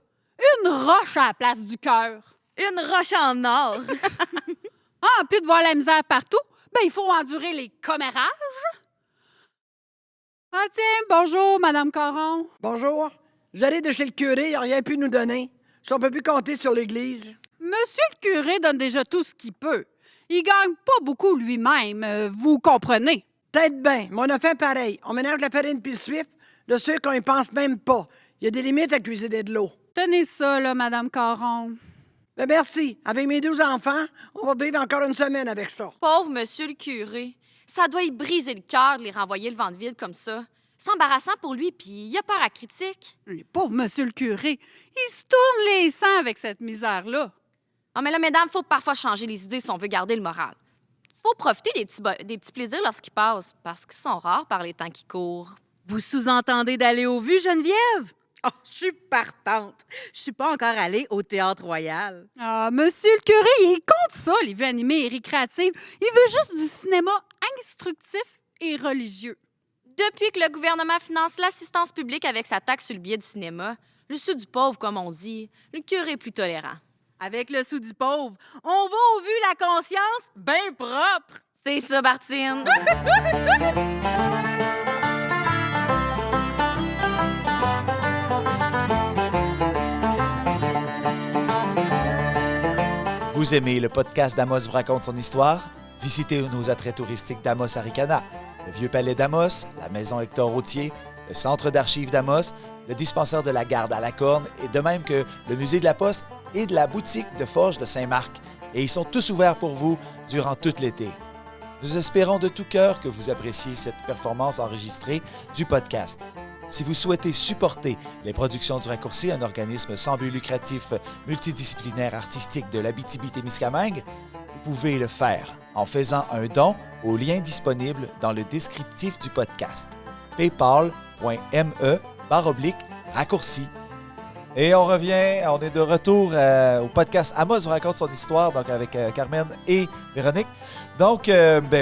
Une roche à la place du cœur. Une roche en or. En plus de voir la misère partout, ben il faut endurer les commérages. Ah tiens, bonjour, Madame Caron. Bonjour. J'arrive de chez le curé, il n'a rien pu nous donner. Si on peut plus compter sur l'Église. Monsieur le curé donne déjà tout ce qu'il peut. Il gagne pas beaucoup lui-même, vous comprenez. Peut-être bien, mais on a fait pareil. On ménage la farine puis le suif, le sucre, on y pense même pas. Il y a des limites à cuisiner de l'eau. Tenez ça, là, Madame Caron. Ben merci. Avec mes 12 enfants, on va vivre encore une semaine avec ça. Pauvre monsieur le curé. Ça doit y briser le cœur de les renvoyer le vent de ville comme ça. C'est embarrassant pour lui, puis il a peur à critique. Le pauvre monsieur le curé, il se tourne les sangs avec cette misère-là. Ah, mais là, mesdames, faut parfois changer les idées si on veut garder le moral. Faut profiter des petits plaisirs lorsqu'ils passent, parce qu'ils sont rares par les temps qui courent. Vous sous-entendez d'aller au vu, Geneviève? Oh, je suis partante. Je suis pas encore allée au Théâtre Royal. Ah, monsieur le curé, il est contre ça, les vues animées et récréatives. Il veut juste du cinéma instructif et religieux. Depuis que le gouvernement finance l'assistance publique avec sa taxe sur le billet du cinéma, le sou du pauvre, comme on dit, le curé est plus tolérant. Avec le sou du pauvre, on va au vu la conscience bien propre. C'est ça, Martine. Vous aimez le podcast d'Amos vous raconte son histoire? Visitez nos attraits touristiques d'Amos Arikana, le Vieux Palais d'Amos, la Maison Hector Routier, le Centre d'archives d'Amos, le dispensaire de la Garde à la Corne et de même que le Musée de la Poste et de la boutique de Forge de Saint-Marc. Et ils sont tous ouverts pour vous durant tout l'été. Nous espérons de tout cœur que vous appréciez cette performance enregistrée du podcast. Si vous souhaitez supporter les productions du Raccourci, un organisme sans but lucratif multidisciplinaire artistique de l'Abitibi-Témiscamingue, vous pouvez le faire en faisant un don au lien disponible dans le descriptif du podcast. paypal.me/raccourci. Et on revient, on est de retour au podcast Amos vous raconte son histoire, donc avec Carmen et Véronique. Donc,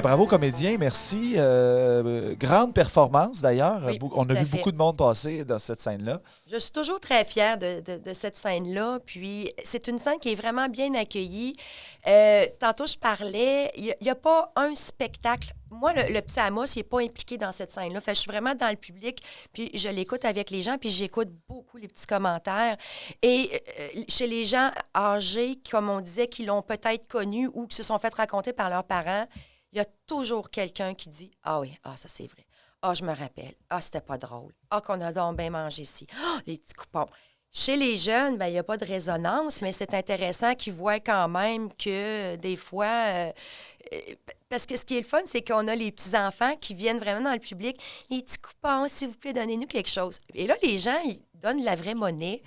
bravo comédien, merci. Grande performance d'ailleurs. Oui, on a vu fait. beaucoup de monde passer dans cette scène-là. Je suis toujours très fière de cette scène-là. Puis, c'est une scène qui est vraiment bien accueillie. Tantôt, je parlais, il n'y a pas un spectacle. Moi, le petit Amos, il n'est pas impliqué dans cette scène-là. Fait que je suis vraiment dans le public, puis je l'écoute avec les gens, puis j'écoute beaucoup les petits commentaires. Et chez les gens âgés, comme on disait, qui l'ont peut-être connu ou qui se sont fait raconter par leurs parents, il y a toujours quelqu'un qui dit « Ah oui, ça c'est vrai. Ah, je me rappelle. Ah, c'était pas drôle. Ah, qu'on a donc bien mangé ici. Ah, les petits coupons. » Chez les jeunes, il n'y a pas de résonance, mais c'est intéressant qu'ils voient quand même que des fois... parce que ce qui est le fun, c'est qu'on a les petits-enfants qui viennent vraiment dans le public. « Les petits coupons, s'il vous plaît, donnez-nous quelque chose. » Et là, les gens, ils donnent de la vraie monnaie.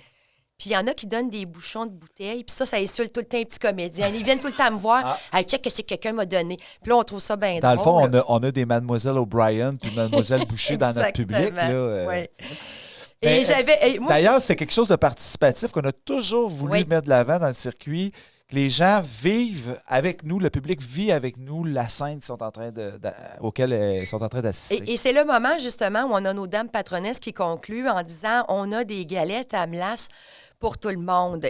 Puis il y en a qui donnent des bouchons de bouteilles. Puis ça insulte tout le temps les petits comédiens. Ils viennent tout le temps me voir. « Hey, check que c'est que quelqu'un m'a donné. » Puis là, on trouve ça bien drôle. Dans le fond, on a des Mademoiselle O'Brien puis Mademoiselle Boucher dans notre public. Là, oui. Et d'ailleurs, c'est quelque chose de participatif qu'on a toujours voulu mettre de l'avant dans le circuit, que les gens vivent avec nous, le public vit avec nous la scène auquel ils sont en train d'assister. Et c'est le moment, justement, où on a nos dames patronesses qui concluent en disant « On a des galettes à Melasse pour tout le monde. »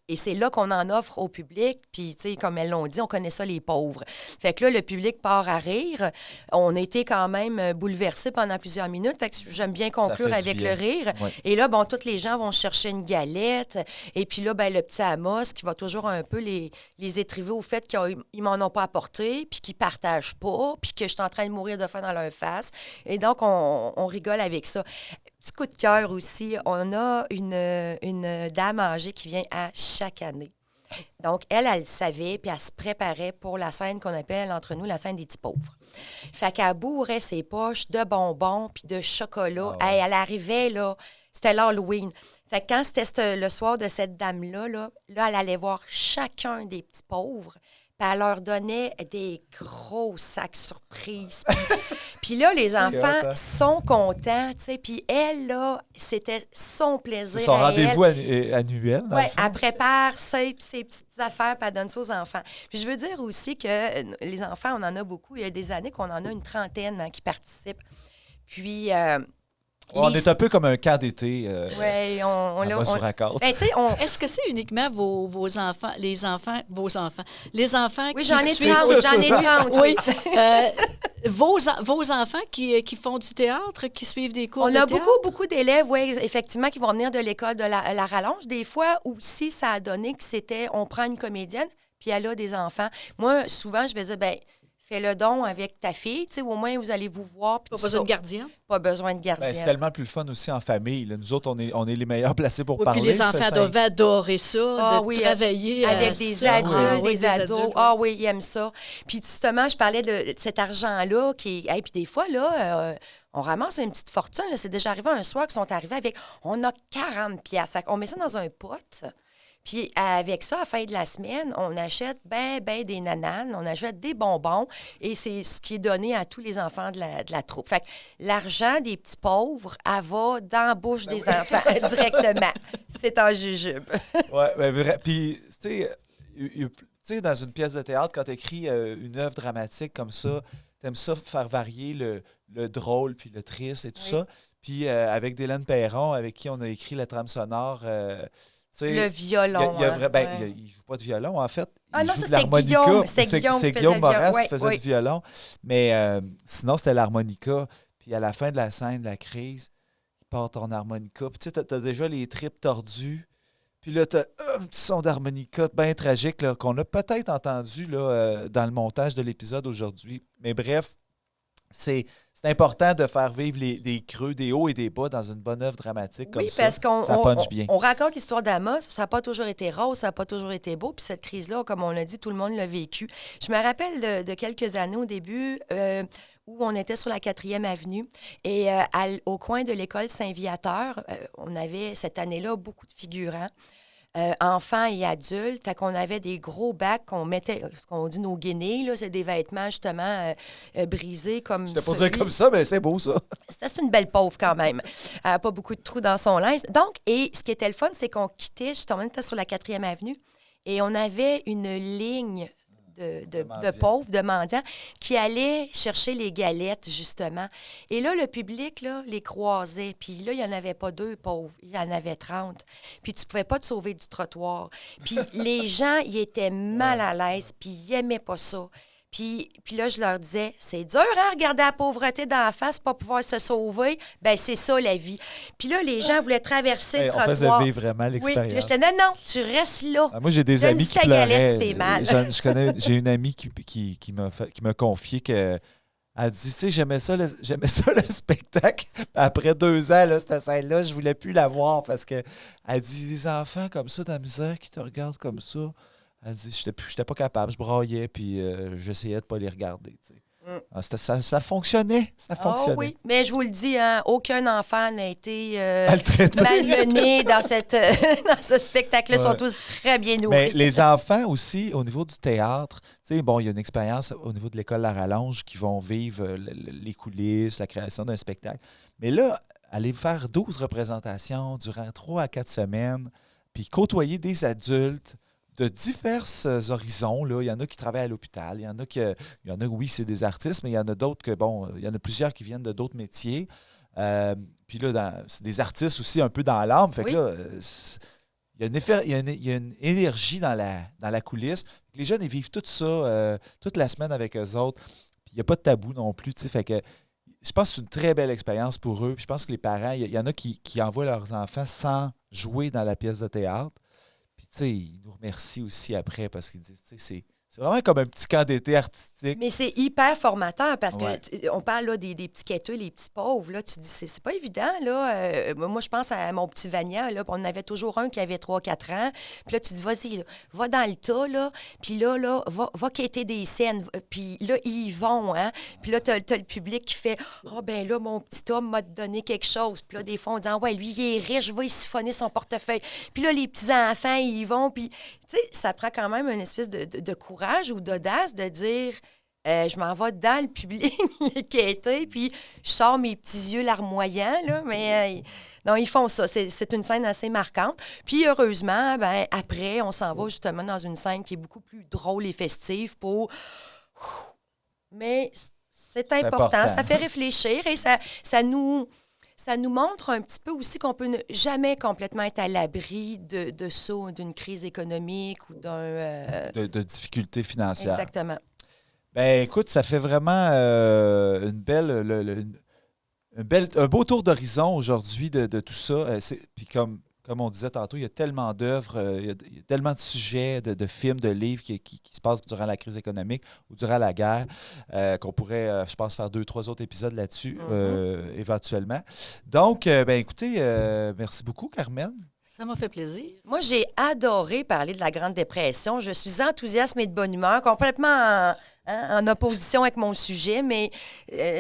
Et c'est là qu'on en offre au public. Puis, tu sais, comme elles l'ont dit, on connaît ça, les pauvres. Fait que là, le public part à rire. On a été quand même bouleversés pendant plusieurs minutes. Fait que j'aime bien conclure avec le rire. Ouais. Et là, bon, tous les gens vont chercher une galette. Et puis là, ben, le petit Amos qui va toujours un peu les étriver au fait qu'ils m'en ont pas apporté, puis qu'ils partagent pas, puis que je suis en train de mourir de faim dans leur face. Et donc, on rigole avec ça. Petit coup de cœur aussi, on a une dame âgée qui vient à chaque année. Donc, elle le savait, puis elle se préparait pour la scène qu'on appelle entre nous la scène des petits pauvres. Fait qu'elle bourrait ses poches de bonbons puis de chocolat. Ah ouais. Elle arrivait, là, c'était l'Halloween. Fait que quand c'était le soir de cette dame-là, là, elle allait voir chacun des petits pauvres, puis elle leur donnait des gros sacs surprises. Puis là, les enfants sont contents, tu sais. Puis elle, là, c'était son plaisir. C'est son rendez-vous annuel. Oui, elle prépare ses petites affaires, puis elle donne ça aux enfants. Puis je veux dire aussi que les enfants, on en a beaucoup. Il y a des années qu'on en a une trentaine qui participent. Puis... on est un peu comme un camp d'été. Oui, on se raconte. Ben, est-ce que c'est uniquement vos enfants, les enfants oui, qui j'en ai suivent... 30. Oui. Vos enfants qui font du théâtre, qui suivent des cours de théâtre? On a beaucoup d'élèves, oui, effectivement, qui vont venir de l'école de la Rallonge. Des fois aussi, ça a donné que on prend une comédienne, puis elle a des enfants. Moi, souvent, je vais dire, ben fais le don avec ta fille, tu sais, au moins vous allez vous voir. Pas besoin de gardien. Pas besoin de gardien. Ben, c'est tellement plus le fun aussi en famille. Là. Nous autres, on est les meilleurs placés pour parler. Puis les enfants doivent adorer ça, travailler avec des adultes, des ados. Ah oui, ils aiment ça. Puis justement, je parlais de cet argent-là qui est... puis des fois, là... on ramasse une petite fortune. Là. C'est déjà arrivé un soir qu'ils sont arrivés avec... On a 40$. On met ça dans un pot... Puis avec ça, à la fin de la semaine, on achète ben des nananes, on achète des bonbons et c'est ce qui est donné à tous les enfants de la troupe. Fait que l'argent des petits pauvres, elle va dans la bouche des enfants directement. C'est un jujube. Oui, bien vrai. Puis, tu sais, dans une pièce de théâtre, quand tu écris une œuvre dramatique comme ça, tu aimes ça faire varier le drôle puis le triste et tout ça. Puis avec Délène Perron, avec qui on a écrit la trame sonore... le violon. Il ne joue pas de violon, en fait. Il joue de c'était l'harmonica. Guillaume. C'est Guillaume Moras qui faisait du violon. Mais sinon, c'était l'harmonica. Puis à la fin de la scène, de la crise, il part ton harmonica. Puis tu sais, t'as déjà les tripes tordues. Puis là, t'as un petit son d'harmonica bien tragique là, qu'on a peut-être entendu là, dans le montage de l'épisode aujourd'hui. Mais bref, c'est important de faire vivre des creux, des hauts et des bas dans une bonne œuvre dramatique comme ça. Oui, parce qu'on ça punch bien. On raconte l'histoire d'Amos, ça n'a pas toujours été rose, ça n'a pas toujours été beau. Puis cette crise-là, comme on l'a dit, tout le monde l'a vécu. Je me rappelle de quelques années au début où on était sur la 4e avenue et au coin de l'école Saint-Viateur, on avait cette année-là beaucoup de figurants. Enfants et adultes. Fait qu'on avait des gros bacs qu'on mettait, ce qu'on dit nos guinées, là, c'est des vêtements justement brisés comme je t'ai pas dire comme ça, mais c'est beau ça. C'est une belle pauvre quand même. Pas beaucoup de trous dans son linge. Donc, et ce qui était le fun, c'est qu'on quittait, justement, on était sur la 4e avenue et on avait une ligne de pauvres, de mendiants, qui allaient chercher les galettes, justement. Et là, le public, là, les croisait. Puis là, il n'y en avait pas 2 pauvres, il y en avait 30. Puis tu ne pouvais pas te sauver du trottoir. Puis les gens, ils étaient mal à l'aise, puis ils n'aimaient pas ça. Puis là, je leur disais, c'est dur, hein, regarder la pauvreté dans la face, pas pouvoir se sauver. Ben c'est ça, la vie. Puis là, les gens voulaient traverser le trottoir. On faisait vivre vraiment l'expérience. Oui, puis là, je disais, non, tu restes là. Moi, j'ai des amis qui pleuraient. Galette, j'ai une amie qui m'a confié que... Elle dit, tu sais, j'aimais ça le spectacle. Après 2 ans, là, cette scène-là, je voulais plus la voir parce que elle dit, les enfants comme ça, dans la misère, qui te regardent comme ça... Elle dit, j'étais pas capable, je braillais, puis j'essayais de pas les regarder. Ça fonctionnait, ça fonctionnait. Oh oui, mais je vous le dis, hein, aucun enfant n'a été malmené dans ce spectacle-là. Ils sont tous très bien nourris. Mais les enfants aussi, au niveau du théâtre, bon, il y a une expérience au niveau de l'école La Rallonge qui vont vivre les coulisses, la création d'un spectacle. Mais là, aller faire 12 représentations durant 3 à 4 semaines, puis côtoyer des adultes, de divers horizons. Là. Il y en a qui travaillent à l'hôpital. Il y en a, oui, c'est des artistes, mais il y en a d'autres que, bon, il y en a plusieurs qui viennent de d'autres métiers. Puis là, c'est des artistes aussi un peu dans l'âme. Fait que là, il y a une énergie dans la coulisse. Les jeunes, ils vivent tout ça toute la semaine avec eux autres. Puis il n'y a pas de tabou non plus. Fait que je pense que c'est une très belle expérience pour eux. Puis je pense que les parents, il y en a qui envoient leurs enfants sans jouer dans la pièce de théâtre. Ils nous remercient aussi après parce qu'ils disent, c'est vraiment comme un petit camp d'été artistique. Mais c'est hyper formateur parce que on parle là, des petits quêteux, les petits pauvres. Là, tu dis, c'est pas évident. Là. Moi, je pense à mon petit Vania. Là, on avait toujours un qui avait 3-4 ans. Puis là, tu dis, vas-y, là, va dans le tas. Là, puis là, va quêter des scènes. Puis là, ils y vont. Hein? Puis là, tu as le public qui fait, ben là, mon petit homme m'a donné quelque chose. Puis là, des fois, on dit, ouais, lui, il est riche, je vais y siphonner son portefeuille. Puis là, les petits-enfants, ils y vont. Puis, tu sais, ça prend quand même une espèce de courage ou d'audace de dire je m'en vais dans le public quêter, puis je sors mes petits yeux larmoyants, là, mais non, ils font ça. C'est une scène assez marquante. Puis heureusement, ben après, on s'en va justement dans une scène qui est beaucoup plus drôle et festive pour... Mais c'est important, ça fait réfléchir et ça nous montre un petit peu aussi qu'on peut jamais complètement être à l'abri de ça, d'une crise économique ou d'un... De difficultés financières. Exactement. Ben écoute, ça fait vraiment un beau tour d'horizon aujourd'hui de tout ça. Puis comme on disait tantôt, il y a tellement d'œuvres, il y a tellement de sujets, de films, de livres qui se passent durant la crise économique ou durant la guerre qu'on pourrait, je pense, faire 2-3 autres épisodes là-dessus éventuellement. Donc, ben écoutez, merci beaucoup, Carmen. Ça m'a fait plaisir. Moi, j'ai adoré parler de la Grande Dépression. Je suis enthousiaste et de bonne humeur, complètement en opposition avec mon sujet, mais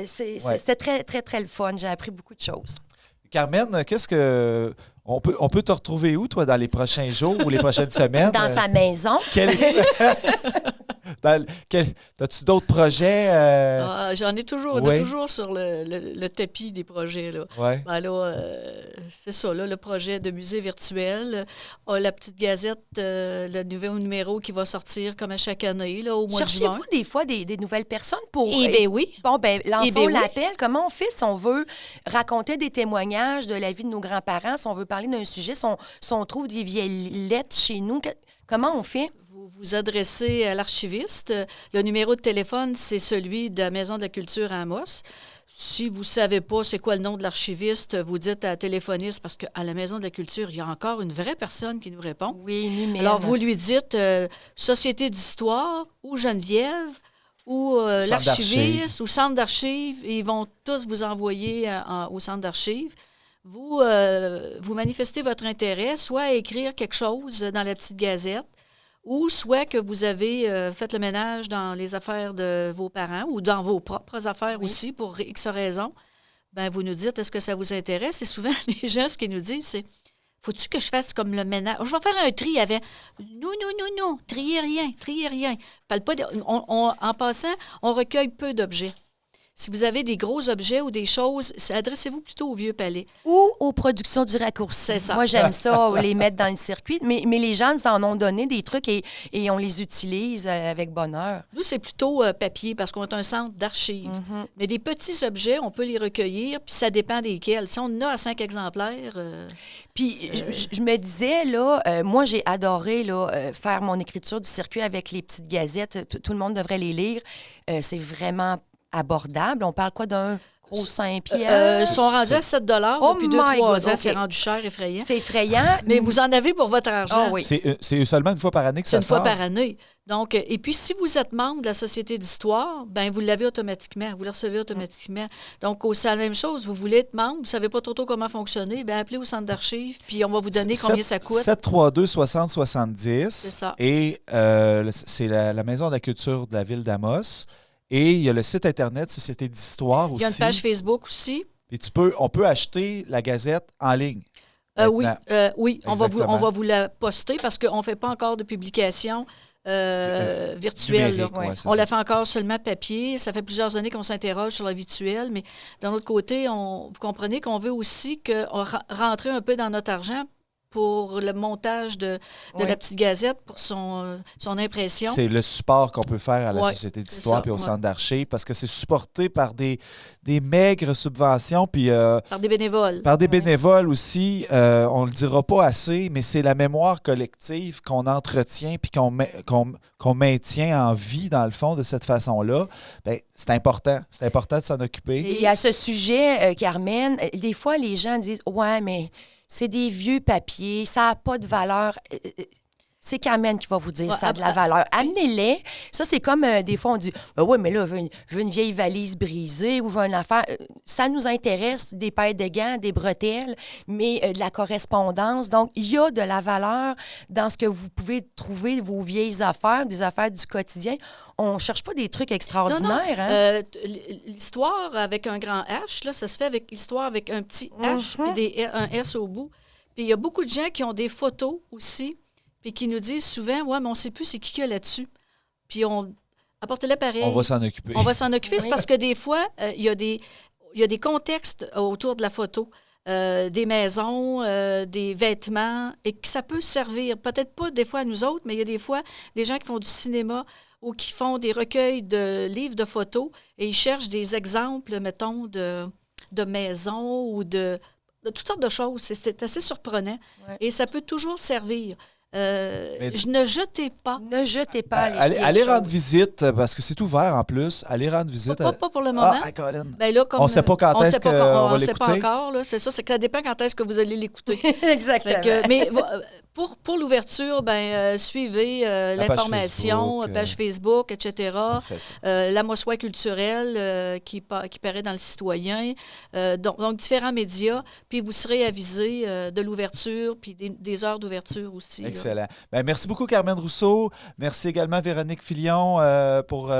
c'était très, très, très le fun. J'ai appris beaucoup de choses. Carmen, qu'est-ce que... On peut te retrouver où, toi, dans les prochains jours ou les prochaines semaines? Dans sa maison. As-tu d'autres projets? J'en ai toujours. On est toujours sur le tapis des projets. Là. Ouais. Ben là, c'est ça, là, le projet de musée virtuel. La petite gazette, le nouveau numéro qui va sortir comme à chaque année, là, au mois de juin. Cherchez-vous des fois des nouvelles personnes pour... Eh bien oui. Bon, ben lançons oui. l'appel. Comment on fait si on veut raconter des témoignages de la vie de nos grands-parents, si on veut parler d'un sujet, si on trouve des vieilles lettres chez nous? Comment on fait? Vous vous adressez à l'archiviste. Le numéro de téléphone, c'est celui de la Maison de la Culture à Amos. Si vous ne savez pas c'est quoi le nom de l'archiviste, vous dites à la téléphoniste, parce qu'à la Maison de la Culture, il y a encore une vraie personne qui nous répond. Oui, nous-mêmes. Alors, vous lui dites Société d'histoire ou Geneviève ou l'archiviste ou centre d'archives. Et ils vont tous vous envoyer au centre d'archives. Vous manifestez votre intérêt, soit à écrire quelque chose dans la petite gazette, ou soit que vous avez fait le ménage dans les affaires de vos parents ou dans vos propres affaires aussi, pour X raisons. Bien, vous nous dites, est-ce que ça vous intéresse? Et souvent, les gens, ce qu'ils nous disent, c'est, faut-tu que je fasse comme le ménage? Je vais faire un tri avant. Non, triez rien. Parle pas en passant, on recueille peu d'objets. Si vous avez des gros objets ou des choses, adressez-vous plutôt au Vieux Palais. Ou aux productions du raccourci. C'est ça. Moi, j'aime ça, les mettre dans le circuit. Mais les gens nous en ont donné des trucs et on les utilise avec bonheur. Nous, c'est plutôt papier parce qu'on est un centre d'archives. Mm-hmm. Mais des petits objets, on peut les recueillir, puis ça dépend desquels. Si on en a à 5 exemplaires... Puis je me disais, là, moi, j'ai adoré faire mon écriture du circuit avec les petites gazettes. Tout le monde devrait les lire. C'est vraiment abordable. On parle quoi d'un gros 5 piastres? Ils sont rendus à 7 depuis 2-3 ans. Okay. C'est rendu cher, effrayant. C'est effrayant. Mais vous en avez pour votre argent. Oh, oui. C'est seulement une fois par année que ça sort? C'est une fois par année. Donc, et puis, si vous êtes membre de la Société d'histoire, ben vous l'avez automatiquement. Vous le recevez automatiquement. Donc, c'est la même chose. Vous voulez être membre, vous ne savez pas trop comment fonctionner, bien appelez au centre d'archives, puis on va vous donner combien ça coûte. 732-6070. C'est ça. Et c'est la Maison de la Culture de la ville d'Amos. Et il y a le site Internet Société d'histoire aussi. Il y a une page Facebook aussi. Et on peut acheter la gazette en ligne. Oui, on va vous la poster parce qu'on ne fait pas encore de publication virtuelle. On la fait encore seulement papier. Ça fait plusieurs années qu'on s'interroge sur la virtuelle, mais d'un autre côté, vous comprenez qu'on veut aussi rentrer un peu dans notre argent pour le montage de la petite gazette, pour son impression. C'est le support qu'on peut faire à la Société d'histoire puis au centre d'archives, parce que c'est supporté par des maigres subventions. Puis, par des bénévoles. Par des bénévoles aussi. On ne le dira pas assez, mais c'est la mémoire collective qu'on entretient puis qu'on maintient en vie, dans le fond, de cette façon-là. Bien, c'est important. C'est important de s'en occuper. Et à ce sujet, Carmen, des fois, les gens disent « Ouais, mais... c'est des vieux papiers, ça n'a pas de valeur. » C'est Carmen qui va vous dire ça a de la valeur. Amenez-les. Ça, c'est comme des fois, on dit oui, mais là, je veux une vieille valise brisée ou je veux une affaire. Ça nous intéresse, des paires de gants, des bretelles, mais de la correspondance. Donc, il y a de la valeur dans ce que vous pouvez trouver, vos vieilles affaires, des affaires du quotidien. On ne cherche pas des trucs extraordinaires. Non. Hein? L'histoire avec un grand H, là, ça se fait avec l'histoire avec un petit H et un S au bout. Puis il y a beaucoup de gens qui ont des photos aussi, puis qui nous disent souvent, ouais, mais on ne sait plus c'est qui a là-dessus. Puis apportez-le pareil. On va s'en occuper. On va s'en occuper. C'est parce que des fois, il y a des contextes autour de la photo. Des maisons, des vêtements, et que ça peut servir, peut-être pas des fois à nous autres, mais il y a des fois des gens qui font du cinéma ou qui font des recueils de livres de photos et ils cherchent des exemples, mettons, de maisons ou de toutes sortes de choses. C'est assez surprenant. Ouais. Et ça peut toujours servir. Ne jetez pas. Ne jetez pas allez rendre visite, parce que c'est ouvert en plus. Allez rendre visite. Pas pour le moment. Colin. Ben là, on ne sait pas quand est-ce qu'on va l'écouter. On ne sait pas encore. Là, c'est ça, c'est que ça dépend quand est-ce que vous allez l'écouter. Exactement. Mais pour l'ouverture, suivez l'information, page Facebook, etc. La Mossoie culturelle qui paraît dans le Citoyen. Donc, différents médias. Puis vous serez avisé de l'ouverture, puis des heures d'ouverture aussi. Excellent. Ben, merci beaucoup, Carmen Rousseau. Merci également, Véronique Filion, pour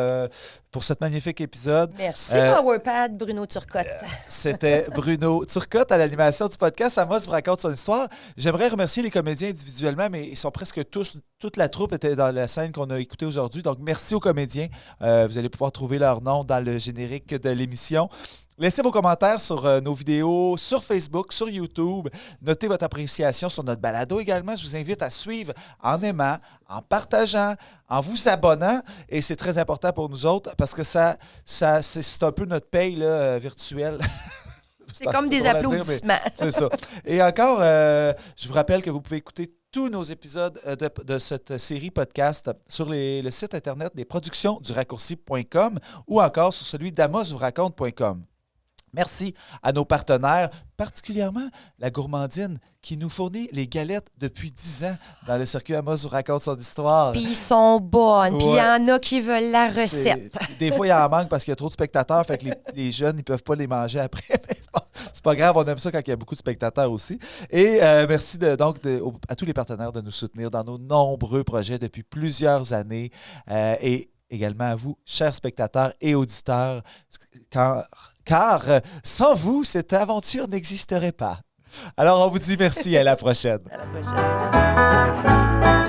pour cet magnifique épisode. Merci, PowerPad, Bruno Turcotte. C'était Bruno Turcotte à l'animation du podcast Amos vous raconte son histoire. J'aimerais remercier les comédiens individuellement, mais ils sont presque tous, toute la troupe était dans la scène qu'on a écoutée aujourd'hui. Donc, merci aux comédiens. Vous allez pouvoir trouver leur nom dans le générique de l'émission. Laissez vos commentaires sur nos vidéos, sur Facebook, sur YouTube. Notez votre appréciation sur notre balado également. Je vous invite à suivre en aimant, en partageant, en vous abonnant. Et c'est très important pour nous autres parce que c'est un peu notre paye là, virtuelle. C'est comme des applaudissements. C'est ça. Et encore, je vous rappelle que vous pouvez écouter tous nos épisodes de cette série podcast sur le site internet des productions du raccourci.com ou encore sur celui d'amosvouraconte.com. Merci à nos partenaires, particulièrement la Gourmandine, qui nous fournit les galettes depuis 10 ans dans le circuit Amos vous raconte son histoire. Puis ils sont bonnes, puis il y en a qui veulent la recette. Des fois, il y en manque parce qu'il y a trop de spectateurs, fait que les jeunes, ils ne peuvent pas les manger après. Mais c'est pas grave, on aime ça quand il y a beaucoup de spectateurs aussi. Et merci à tous les partenaires de nous soutenir dans nos nombreux projets depuis plusieurs années. Et également à vous, chers spectateurs et auditeurs, car sans vous, cette aventure n'existerait pas. Alors, on vous dit merci, à la prochaine. À la prochaine.